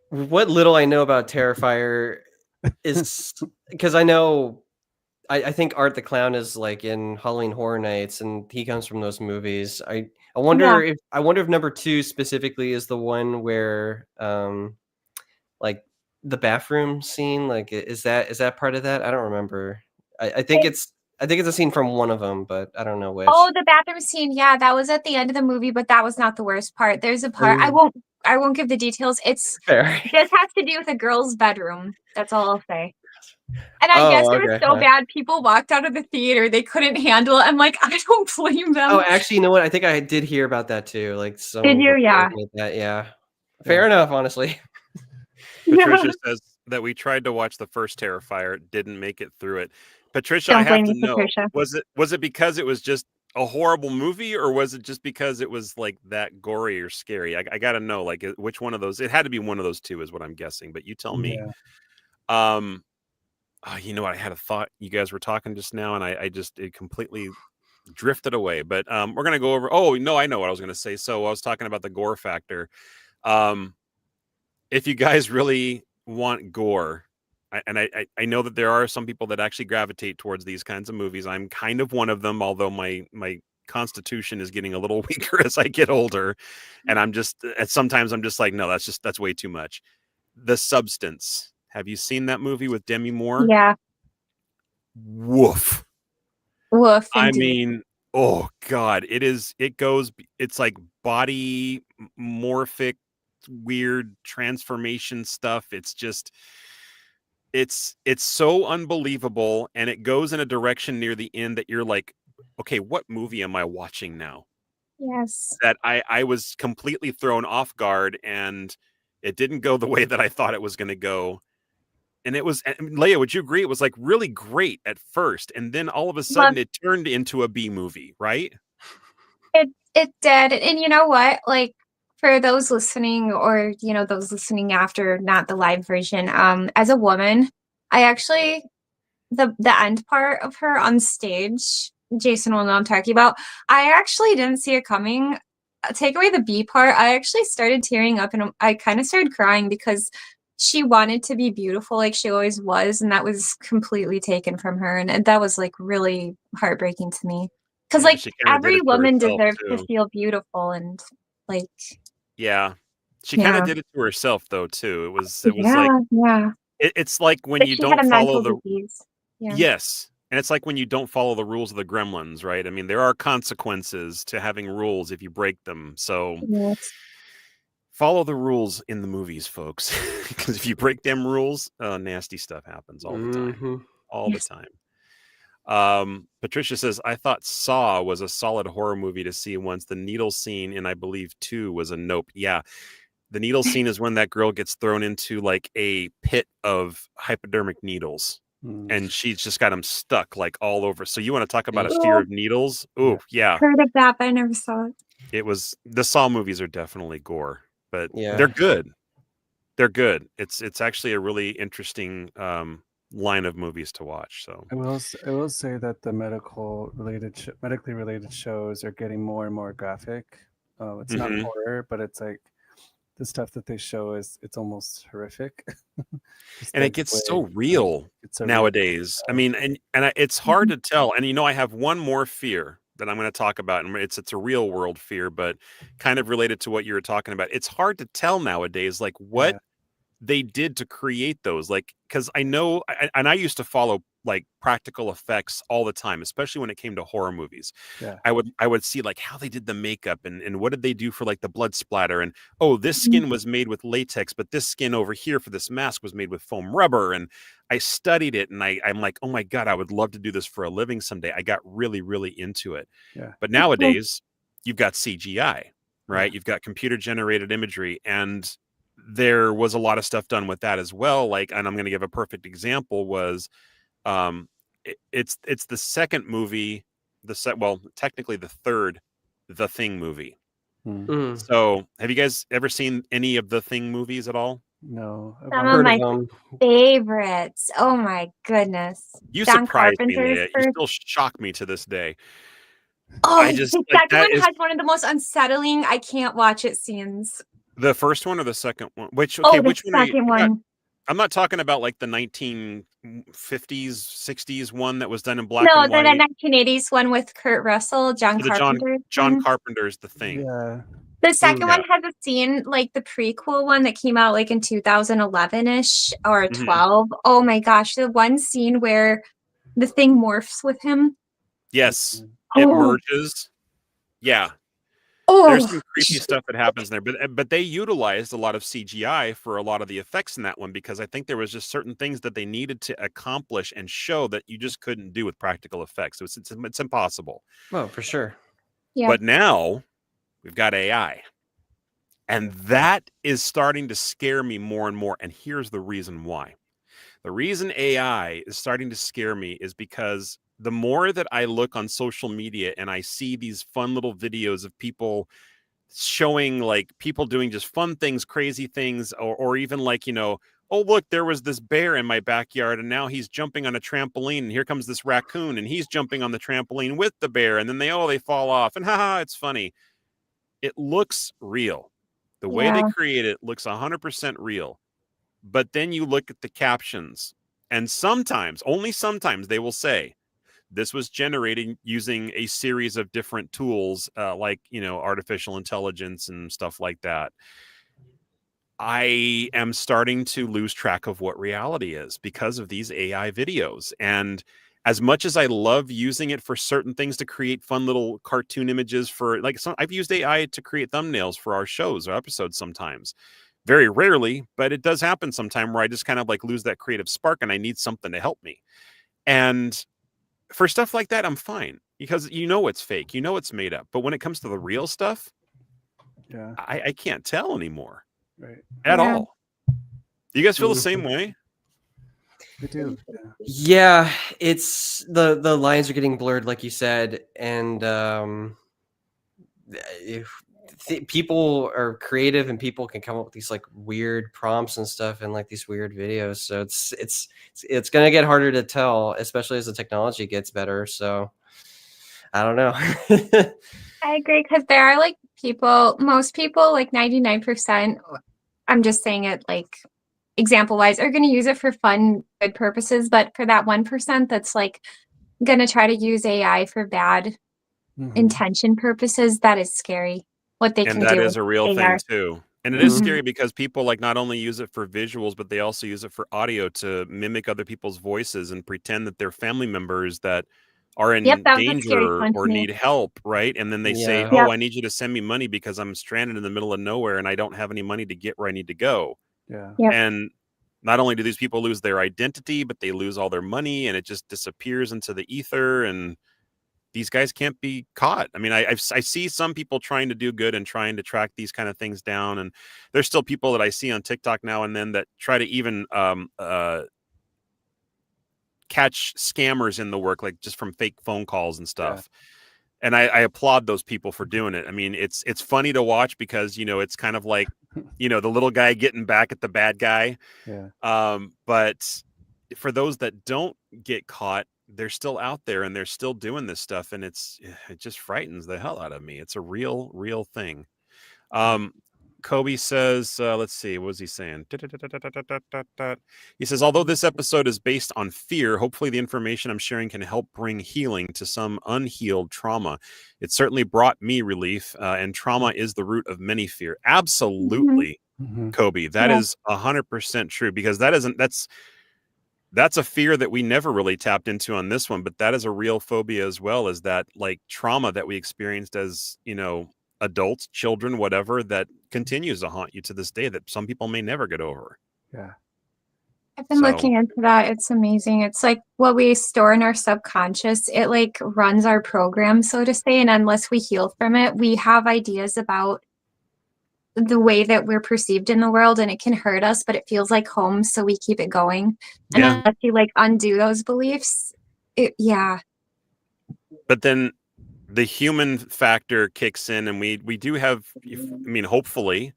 What little I know about Terrifier is because I know I think Art the Clown is like in Halloween Horror Nights, and he comes from those movies. I wonder if number 2 specifically is the one where like the bathroom scene, like is that part of that? I don't remember. I think it's a scene from one of them, but I don't know which. Oh, the bathroom scene. Yeah, that was at the end of the movie, but that was not the worst part. There's a part I won't give the details. It's Fair. just has to do with a girl's bedroom. That's all I'll say. And I guess it was so bad, people walked out of the theater. They couldn't handle it. I'm like, I don't blame them. Oh, actually, you know what? I think I did hear about that too. Like, some Did you? Yeah. Yeah. Fair enough, honestly. Patricia says that we tried to watch the first Terrifier, didn't make it through it. Patricia, Don't I have blame to me, know, Patricia. was it because it was just a horrible movie, or was it just because it was like that gory or scary? I got to know, like, which one of those. It had to be one of those two, is what I'm guessing. But you tell me. You know what? I had a thought. You guys were talking just now, and it completely drifted away. But we're gonna go over. Oh no, I know what I was gonna say. So I was talking about the gore factor. If you guys really want gore, I know that there are some people that actually gravitate towards these kinds of movies. I'm kind of one of them, although my constitution is getting a little weaker as I get older, and sometimes I'm just like, no, that's way too much. The Substance. Have you seen that movie with Demi Moore? Yeah. Woof. Woof. I Indeed. mean, oh God, it's like body morphic, weird transformation stuff. It's so unbelievable, and it goes in a direction near the end that you're like, okay, what movie am I watching now? Yes. That I was completely thrown off guard, and it didn't go the way that I thought it was going to go. And Leia, would you agree? It was like really great at first, and then all of a sudden it turned into a B movie, right? It did. And you know what? Like, for those listening, or those listening after, not the live version, as a woman, I actually, the end part of her on stage, Jason will know what I'm talking about, I actually didn't see it coming. Take away the B part, I actually started tearing up, and I kind of started crying because she wanted to be beautiful like she always was, and that was completely taken from her, and that was like really heartbreaking to me, because Yeah, like she kinda did every it to woman herself, deserves to too. feel beautiful, and like Yeah. She kind Yeah. of did it to herself though, too. It was like, yeah. it's like when But you she had don't a follow mental the disease. Yeah. Yes. And it's like when you don't follow the rules of the Gremlins, right? I mean, there are consequences to having rules if you break them. So Yes. follow the rules in the movies, folks. Because if you break them rules, nasty stuff happens all the time. Mhm. All the Yes. time. Patricia says, I thought Saw was a solid horror movie to see once. The needle scene in, I believe, 2 was a nope. Yeah. The needle scene is when that girl gets thrown into like a pit of hypodermic needles. And she's just got them stuck like all over. So you want to talk about a fear of needles? Oh, yeah. Heard of that, but I never saw it. The Saw movies are definitely gore, but Yeah. they're good. They're good. It's actually a really interesting line of movies to watch. So I will say that the medically related shows are getting more and more graphic. It's not Mhm. horror, but it's like the stuff that they show it's almost horrific. Just And like it gets the so way, real it's a real nowadays. I mean, and it's hard to tell. And I have one more fear that I'm going to talk about, and it's a real world fear, but kind of related to what you were talking about. It's hard to tell nowadays, like what Yeah. they did to create those, like, because I know, and I used to follow like practical effects all the time, especially when it came to horror movies. Yeah. I would see like how they did the makeup and what did they do for like the blood splatter, and oh, this skin was made with latex, but this skin over here for this mask was made with foam rubber, and I studied it, and I'm like, oh my God, I would love to do this for a living someday. I got really, really into it. Yeah. But nowadays you've got CGI, right? Yeah. You've got computer generated imagery, and there was a lot of stuff done with that as well. Like, and I'm going to give a perfect example was, it's the second movie, technically the third, The Thing movie. Mm. So have you guys ever seen any of the Thing movies at all? No. I've Some only- of Heard my of them. favorites. Oh my goodness. You John surprised me, Carpenter's Leah. You first. still shock me to this day. Oh, I just the like second that one is has one of the most unsettling I can't watch it scenes. the first one or the second one? Which Oh, the which one are you? second one. I'm not talking about like the 1950s, 60s one that was done in black No, and the white. 1980s one with Kurt Russell, John So the Carpenter. John Carpenter's The Thing. Yeah. The second Yeah. one has a scene like the prequel one that came out like in 2011-ish or Mhm. 12. Oh my gosh, the one scene where the Thing morphs with him. Yes, Mhm. it Oh. merges. Yeah, Oh, there's some creepy stuff that happens there, but they utilized a lot of CGI for a lot of the effects in that one because I think there was just certain things that they needed to accomplish and show that you just couldn't do with practical effects. It's impossible. Oh, for sure. yeah. But now we've got AI. And that is starting to scare me more and more. And here's the reason why. The reason AI is starting to scare me is because the more that I look on social media and I see these fun little videos of people showing like people doing just fun things, crazy things, or even like, oh, look, there was this bear in my backyard and now he's jumping on a trampoline and here comes this raccoon and he's jumping on the trampoline with the bear and then they fall off and haha, it's funny. It looks real. The way they Yeah. create it looks 100% real. But then you look at the captions and sometimes, only sometimes they will say, This was generated using a series of different tools, like, artificial intelligence and stuff like that. I am starting to lose track of what reality is because of these AI videos. And as much as I love using it for certain things to create fun little cartoon images for, like, I've used AI to create thumbnails for our shows or episodes sometimes. Very rarely, but it does happen sometime where I just kind of like lose that creative spark and I need something to help me. And for stuff like that, I'm fine because it's fake, it's made up. But when it comes to the real stuff, Yeah. I can't tell anymore. Right. At Yeah. all. You guys feel the same way? We do. Yeah. Yeah, it's the lines are getting blurred, like you said, and people are creative and people can come up with these like weird prompts and stuff and like these weird videos. So it's gonna get harder to tell, especially as the technology gets better. So I don't know. I agree because there are like most people, like 99%, I'm just saying it like example wise, are going to use it for fun, good purposes. But for that 1% that's like going to try to use AI for bad Mhm. intention purposes, that is scary. What they can And that do is a with real thing AR. too. And it is Mhm. scary because people like not only use it for visuals, but they also use it for audio to mimic other people's voices and pretend that they're family members that are Yep, in that was a scary danger one to or me. need help, right? And then they say, Yeah. "Oh, Yep. I need you to send me money because I'm stranded in the middle of nowhere and I don't have any money to get where I need to go." Yeah. Yep. And not only do these people lose their identity, but they lose all their money and it just disappears into the ether. And these guys can't be caught. I mean, I see some people trying to do good and trying to track these kind of things down. And there's still people that I see on TikTok now and then that try to even catch scammers in the work, like just from fake phone calls and stuff. And I applaud those people for doing it. I mean, it's funny to watch because, it's kind of like, the little guy getting back at the bad guy. Yeah. But for those that don't get caught, they're still out there and they're still doing this stuff. And it just frightens the hell out of me. It's a real thing. Kobe says, let's see, what was he saying? He says, although this episode is based on fear, hopefully the information I'm sharing can help bring healing to some unhealed trauma. It certainly brought me relief, and trauma is the root of many fear. Absolutely, Mhm. Kobe. That Yeah. is 100% true because that's a fear that we never really tapped into on this one, but that is a real phobia as well, is that like trauma that we experienced as, adults, children, whatever, that continues to haunt you to this day that some people may never get over. Yeah. I've been So- looking into that. It's amazing. It's like what we store in our subconscious. It like runs our program, so to say. And unless we heal from it, we have ideas about the way that we're perceived in the world, and it can hurt us, but it feels like home, so we keep it going. And Yeah. unless you like undo those beliefs, yeah. But then the human factor kicks in and we do have, hopefully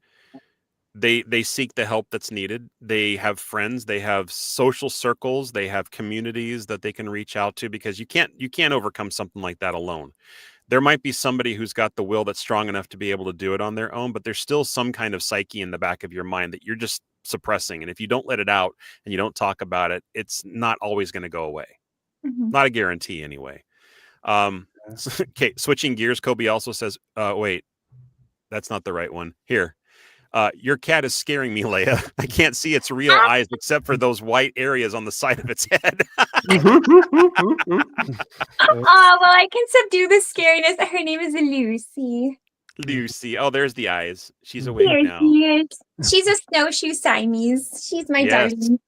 they seek the help that's needed. They have friends, they have social circles, they have communities that they can reach out to, because you can't overcome something like that alone. There might be somebody who's got the will that's strong enough to be able to do it on their own, but there's still some kind of psyche in the back of your mind that you're just suppressing. And if you don't let it out and you don't talk about it, it's not always going to go away. Mhm. Not a guarantee anyway. Okay, switching gears, Kobe also says, wait, that's not the right one. Here. Your cat is scaring me, Leia. I can't see its real eyes except for those white areas on the side of its head. Oh, well, I can subdue the scariness. Her name is Lucy. Lucy. Oh, there's the eyes. She's awake Here now. she is. She's a snowshoe Siamese. She's my Yes. darling.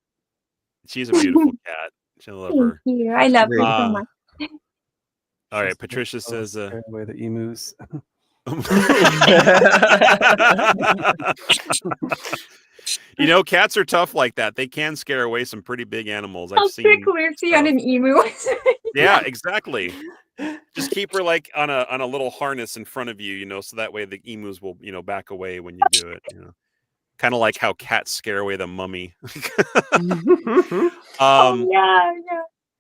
She's a beautiful cat. I love Thank her. you. I love her so Uh, much. All right, Just Patricia says, scare away the emus. Cats are tough like that. They can scare away some pretty big animals. I'll I've seen. stick Lucy on stuff. an emu. Yeah, exactly. Just keep her like on a little harness in front of you, so that way the emus will, back away when you do it. Kind of like how cats scare away the mummy. Oh, yeah.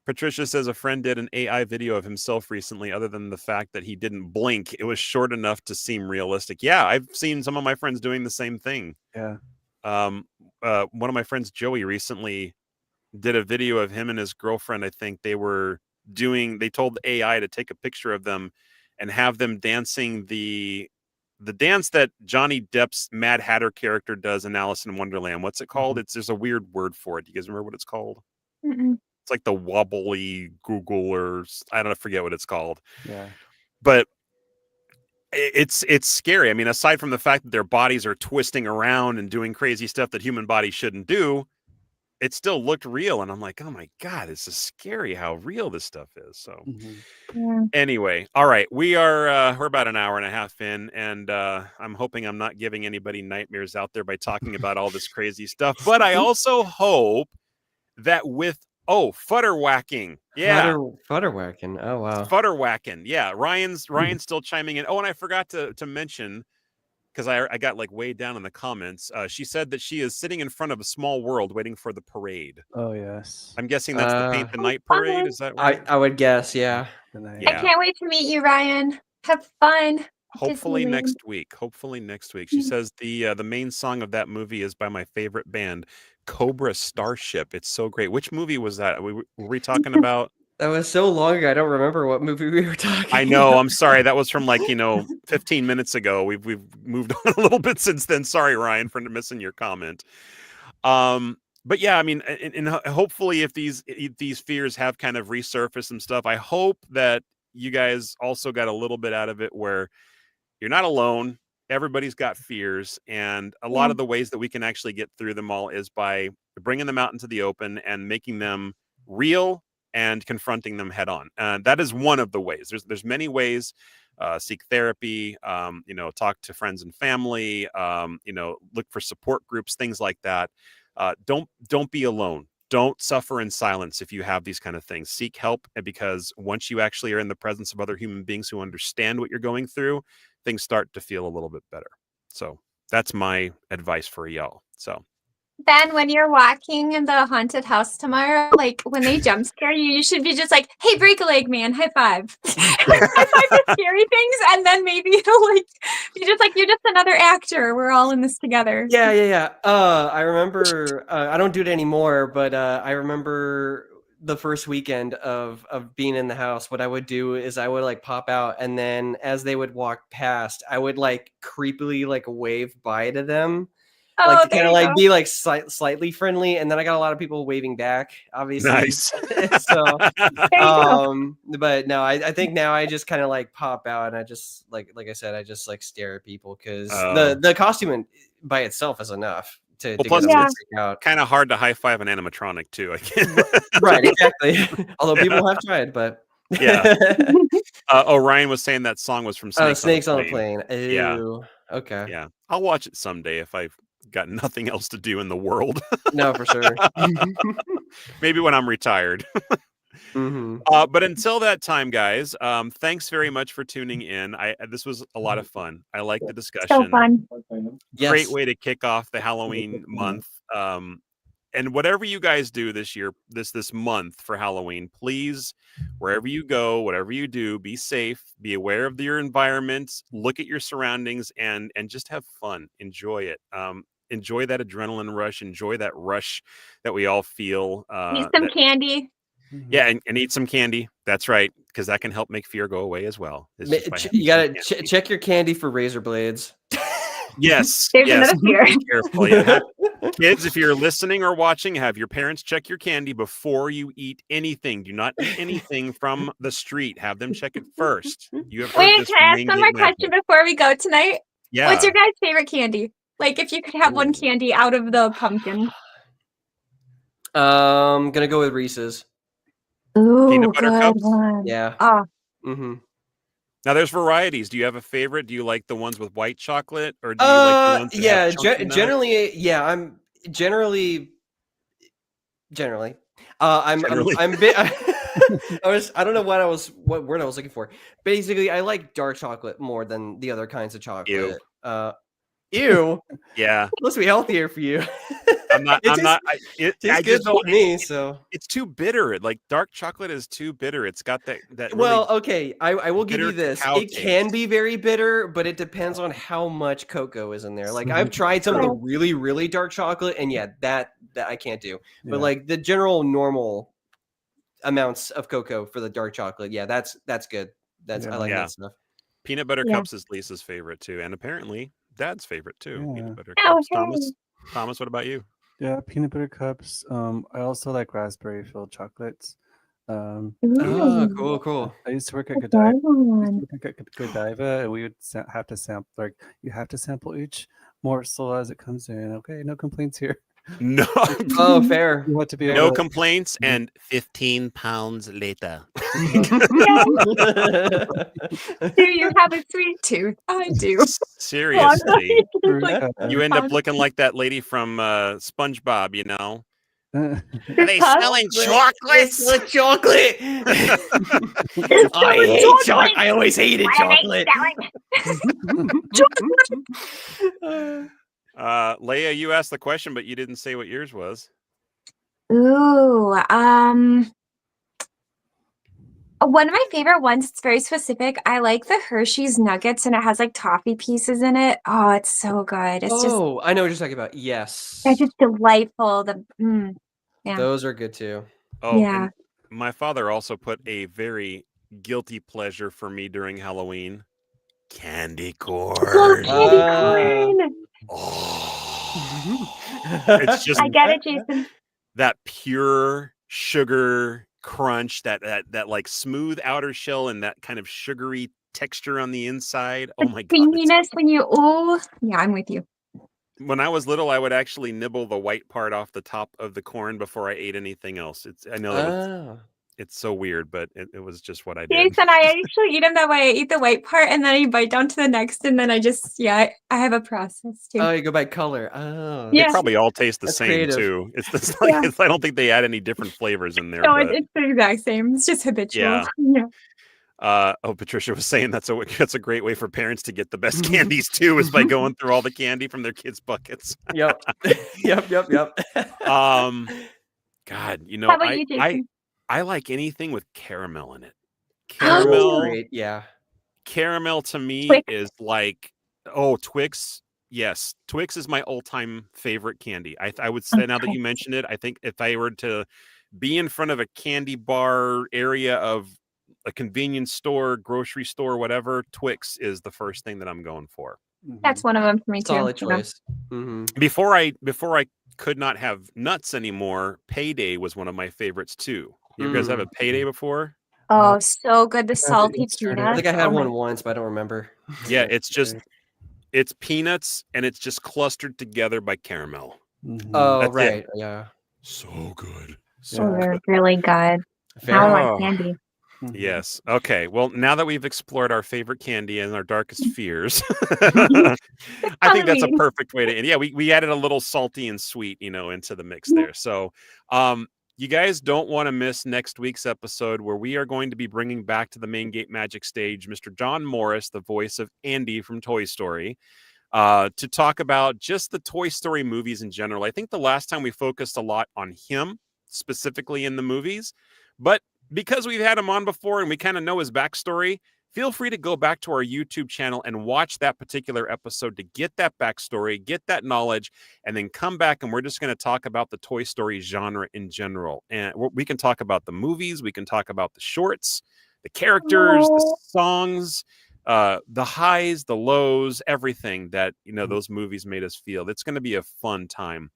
Patricia says a friend did an AI video of himself recently. Other than the fact that he didn't blink, it was short enough to seem realistic. Yeah, I've seen some of my friends doing the same thing. Yeah. One of my friends, Joey, recently did a video of him and his girlfriend. I think they were they told the AI to take a picture of them and have them dancing the dance that Johnny Depp's Mad Hatter character does in Alice in Wonderland. What's it called? There's a weird word for it. Do you guys remember what it's called? Mm-mm. It's like the wobbly Google, or I don't know, forget what it's called. Yeah. But it's scary. I mean, aside from the fact that their bodies are twisting around and doing crazy stuff that human bodies shouldn't do, it still looked real. And I'm like, oh my God, it's just scary how real this stuff is. So Yeah. anyway, all right, we're about an hour and a half in, and I'm hoping I'm not giving anybody nightmares out there by talking about all this crazy stuff. But I also hope that with Futterwhacking. Yeah. Futterwhacking. Oh wow. Futterwhacking. Yeah. Ryan's still chiming in. Oh, and I forgot to mention, because I got like way down in the comments. She said that she is sitting in front of a small world waiting for the parade. Oh yes. I'm guessing that's the Paint the Night parade. Is that right? I would guess, yeah. Yeah. I can't wait to meet you, Ryan. Have fun. Hopefully Disneyland. next week. Hopefully next week. She says the main song of that movie is by my favorite band, Cobra Starship. It's so great. Which movie was that? Were we talking about? That was so long ago. I don't remember what movie we were talking. I know. about. I'm sorry. That was from 15 minutes ago. We've moved on a little bit since then. Sorry, Ryan, for missing your comment. But yeah, I mean, and hopefully, if these fears have kind of resurfaced and stuff, I hope that you guys also got a little bit out of it where you're not alone. Everybody's got fears, and a lot of the ways that we can actually get through them all is by bringing them out into the open and making them real and confronting them head on. And that is one of the ways. There's many ways. Seek therapy, talk to friends and family, look for support groups, things like that. Don't be alone. Don't suffer in silence if you have these kind of things. Seek help, because once you actually are in the presence of other human beings who understand what you're going through, things start to feel a little bit better. So that's my advice for y'all. So Ben, when you're walking in the haunted house tomorrow, like when they jump scare you, you should be just like, "Hey, break a leg, man! High five!" High five the scary things, and then maybe it'll be just like you're just another actor. We're all in this together. Yeah. I remember. I don't do it anymore, but I remember the first weekend of being in the house. What I would do is I would pop out, and then as they would walk past, I would creepily wave bye to them. Oh, To kind of be slightly friendly, and then I got a lot of people waving back, obviously. nice. So there you go. but no, I think now I just kind of pop out, and I just like I said, I just stare at people, because the costume by itself is enough to Plus, get them to it's freak out. kind of hard to high five an animatronic too. I can't. Right, exactly. Although people have tried, but Yeah. Ryan was saying that song was from Snakes on the Plane. Yeah. Ew. Okay. Yeah, I'll watch it someday if I've got nothing else to do in the world. No, for sure. Maybe when I'm retired. Mm-hmm. But until that time, guys, thanks very much for tuning in. This was a lot of fun. I like the discussion. So fun. Yes. Great way to kick off the Halloween month. And whatever you guys do this year, this month for Halloween, please, wherever you go, whatever you do, be safe, be aware of your environment, look at your surroundings, and just have fun. Enjoy it. Enjoy that adrenaline rush. Enjoy that rush that we all feel. Need some candy. Yeah, and eat some candy. That's right, because that can help make fear go away as well. You gotta check your candy for razor blades. Yes. There's yes. another fear. Be careful. Yeah. Kids, if you're listening or watching, have your parents check your candy before you eat anything. Do not eat anything from the street. Have them check it first. You have heard Wait, this can I from ask Wayne one more Gate question Magic. before we go tonight? Yeah. What's your guys' favorite candy? Like, if you could have one candy out of the pumpkin. Gonna go with Reese's. Ooh, Peanut butter good cups? one. Yeah. Oh, Mm-hmm. Now there's varieties. Do you have a favorite? Do you like the ones with white chocolate, or do you like the ones that Yeah. have chunky nuts? Generally, yeah. I'm generally. I'm Generally. I'm bit. I don't know what word I was looking for. Basically, I like dark chocolate more than the other kinds of chocolate. Ew. Yeah. Must be healthier for you. I'm not. It I tastes good just don't. to me. So It's too bitter. Like dark chocolate is too bitter. It's got that. Really, well, okay. I will give bitter you this. cacao It can taste. be very bitter, but it depends on how much cocoa is in there. Like I've tried some of the really, really dark chocolate, and yeah, that I can't do. But Yeah. like the general normal, amounts of cocoa for the dark chocolate. Yeah, that's good. That's I like Yeah. that stuff. Peanut butter Yeah. cups is Lisa's favorite too, and apparently Dad's favorite too. Yeah. Peanut butter Oh, cups. hey. Thomas, what about you? Yeah, peanut butter cups. I also like raspberry filled chocolates. Oh, Ooh, cool. I used to work at that's Godiva. one. Godiva, and we would have to sample. Like, you have to sample each morsel as it comes in. Okay, no complaints here. No, Oh, fair. You have to be no able to, complaints, and 15 pounds later. Do you have a sweet tooth? I do. Seriously, fruit, Like, you end up looking like that lady from SpongeBob. You know, uh, are they Huh? selling chocolates? Chocolate. I hate chocolate. I always hated chocolate. Leia, you asked the question, but you didn't say what yours was. Ooh, one of my favorite ones, it's very specific. I like the Hershey's Nuggets and it has like toffee pieces in it. Oh, it's so good. It's just Oh, I know what you're talking about. Yes. they're just delightful. Yeah. Those are good too. Oh, Yeah. and my father also put a very guilty pleasure for me during Halloween. Candy corn. Oh, candy Ah. corn. Oh. It's just I get it, Jason. that pure sugar crunch, that like smooth outer shell and that kind of sugary texture on the inside. Oh my god. Creaminess when you yeah, I'm with you. When I was little, I would actually nibble the white part off the top of the corn before I ate anything else. I know Ah. it's so weird, but it was just what I did. Jason, I actually eat them that way. I eat the white part and then I bite down to the next and then I just I have a process too. Oh, you go by color. Oh. They Yeah. probably all taste the That's same creative. too. It's just like Yeah. I don't think they add any different flavors in there. No, but, it's the exact same. It's just habitual. Yeah. Yeah. Patricia was saying that's a great way for parents to get the best candies too, is by going through all the candy from their kids' buckets. Yep. Yep. God, you know, How about you, I Jason? I like anything with caramel in it. Oh. Caramel, Great. Yeah. caramel to me Twix. is like Twix. Yes, Twix is my all-time favorite candy. I would say, now that you Twix. mentioned it, I think if I were to be in front of a candy bar area of a convenience store, grocery store, whatever, Twix is the first thing that I'm going for. That's one of them for me too. Solid Yeah. choice. Hmm. Before I could not have nuts anymore, Payday was one of my favorites too. You guys have a Payday before? Oh, so good. The the salty insert I peanuts. think I had Oh my- one once, but I don't remember. Yeah, it's peanuts and it's just clustered together by caramel. Oh, That's it. right. Yeah. So good. Oh, they're really good. Fair. I Oh. like candy. Yes. Okay. Well, now that we've explored our favorite candy and our darkest fears, I think that's a Halloween. perfect way to end. Yeah, we added a little salty and sweet, into the mix there. So, you guys don't want to miss next week's episode, where we are going to be bringing back to the Main Gate Magic stage Mr. John Morris, the voice of Andy from Toy Story, to talk about just the Toy Story movies in general. I think the last time we focused a lot on him specifically in the movies, but because we've had him on before and we kind of know his backstory, feel free to go back to our YouTube channel and watch that particular episode to get that backstory, get that knowledge, and then come back and we're just going to talk about the Toy Story genre in general. And we can talk about the movies, we can talk about the shorts, the characters, the songs, the highs, the lows, everything that, those movies made us feel. It's going to be a fun time.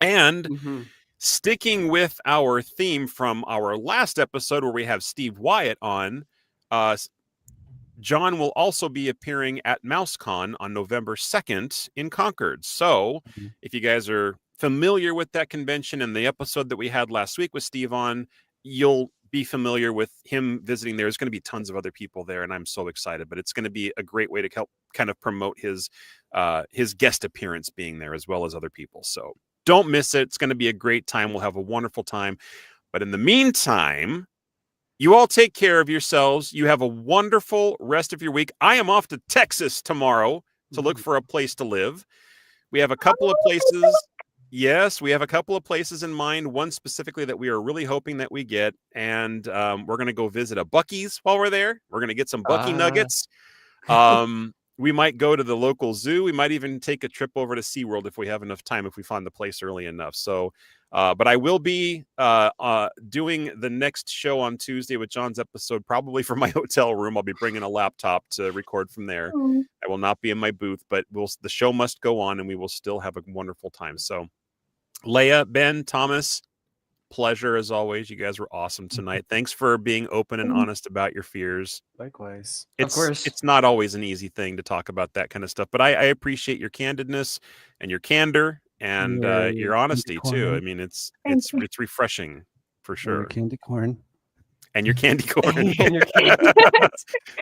And Mhm. sticking with our theme from our last episode, where we have Steve Wyatt on, John will also be appearing at MouseCon on November 2nd in Concord. So if you guys are familiar with that convention and the episode that we had last week with Steve on, you'll be familiar with him visiting there. There's going to be tons of other people there, and I'm so excited. But it's going to be a great way to help kind of promote his guest appearance being there, as well as other people. So don't miss it. It's going to be a great time. We'll have a wonderful time. But in the meantime, you all take care of yourselves. You have a wonderful rest of your week. I am off to Texas tomorrow to look for a place to live. We have a couple of places. Yes, we have a couple of places in mind. One specifically that we are really hoping that we get. And we're going to go visit a Buc-ee's while we're there. We're going to get some Buc-ee nuggets. we might go to the local zoo. We might even take a trip over to SeaWorld if we have enough time, if we find the place early enough. So, but I will be doing the next show on Tuesday with John's episode, probably from my hotel room. I'll be bringing a laptop to record from there. Oh. I will not be in my booth, but the show must go on and we will still have a wonderful time. So Leia, Ben, Thomas, pleasure as always. You guys were awesome tonight. Thanks for being open and honest about your fears. Likewise. Of course. It's not always an easy thing to talk about that kind of stuff, but I appreciate your candidness and your candor and your honesty too. I mean, it's refreshing for sure. Candy corn. And your candy corn. And your candy.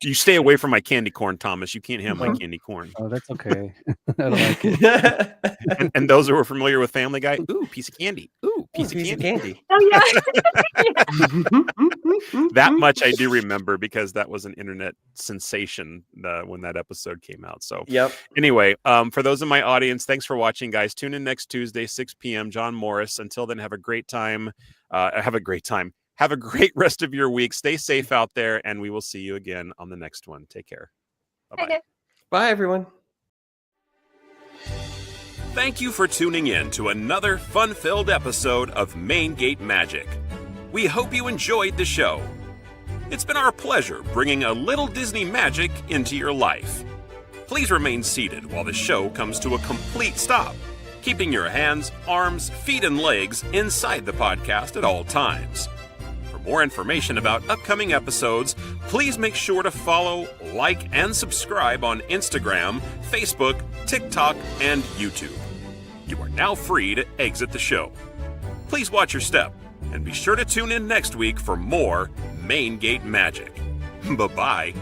You stay away from my candy corn, Thomas. You can't have my candy corn. Oh, that's okay. I don't like it. And those who are familiar with Family Guy, ooh, piece of candy. Ooh, piece of candy. Oh yeah. That much I do remember because that was an internet sensation when that episode came out. So Yep. anyway, for those in my audience, thanks for watching, guys. Tune in next Tuesday, 6 p.m. John Morris. Until then, have a great time. Have a great rest of your week. Stay safe out there, and we will see you again on the next one. Take care. Bye-bye. Okay. Bye, everyone. Thank you for tuning in to another fun-filled episode of Main Gate Magic. We hope you enjoyed the show. It's been our pleasure bringing a little Disney magic into your life. Please remain seated while the show comes to a complete stop, keeping your hands, arms, feet, and legs inside the podcast at all times. For more information about upcoming episodes, please make sure to follow, like, and subscribe on Instagram, Facebook, TikTok, and YouTube. You are now free to exit the show. Please watch your step, and be sure to tune in next week for more Main Gate Magic. Bye-bye.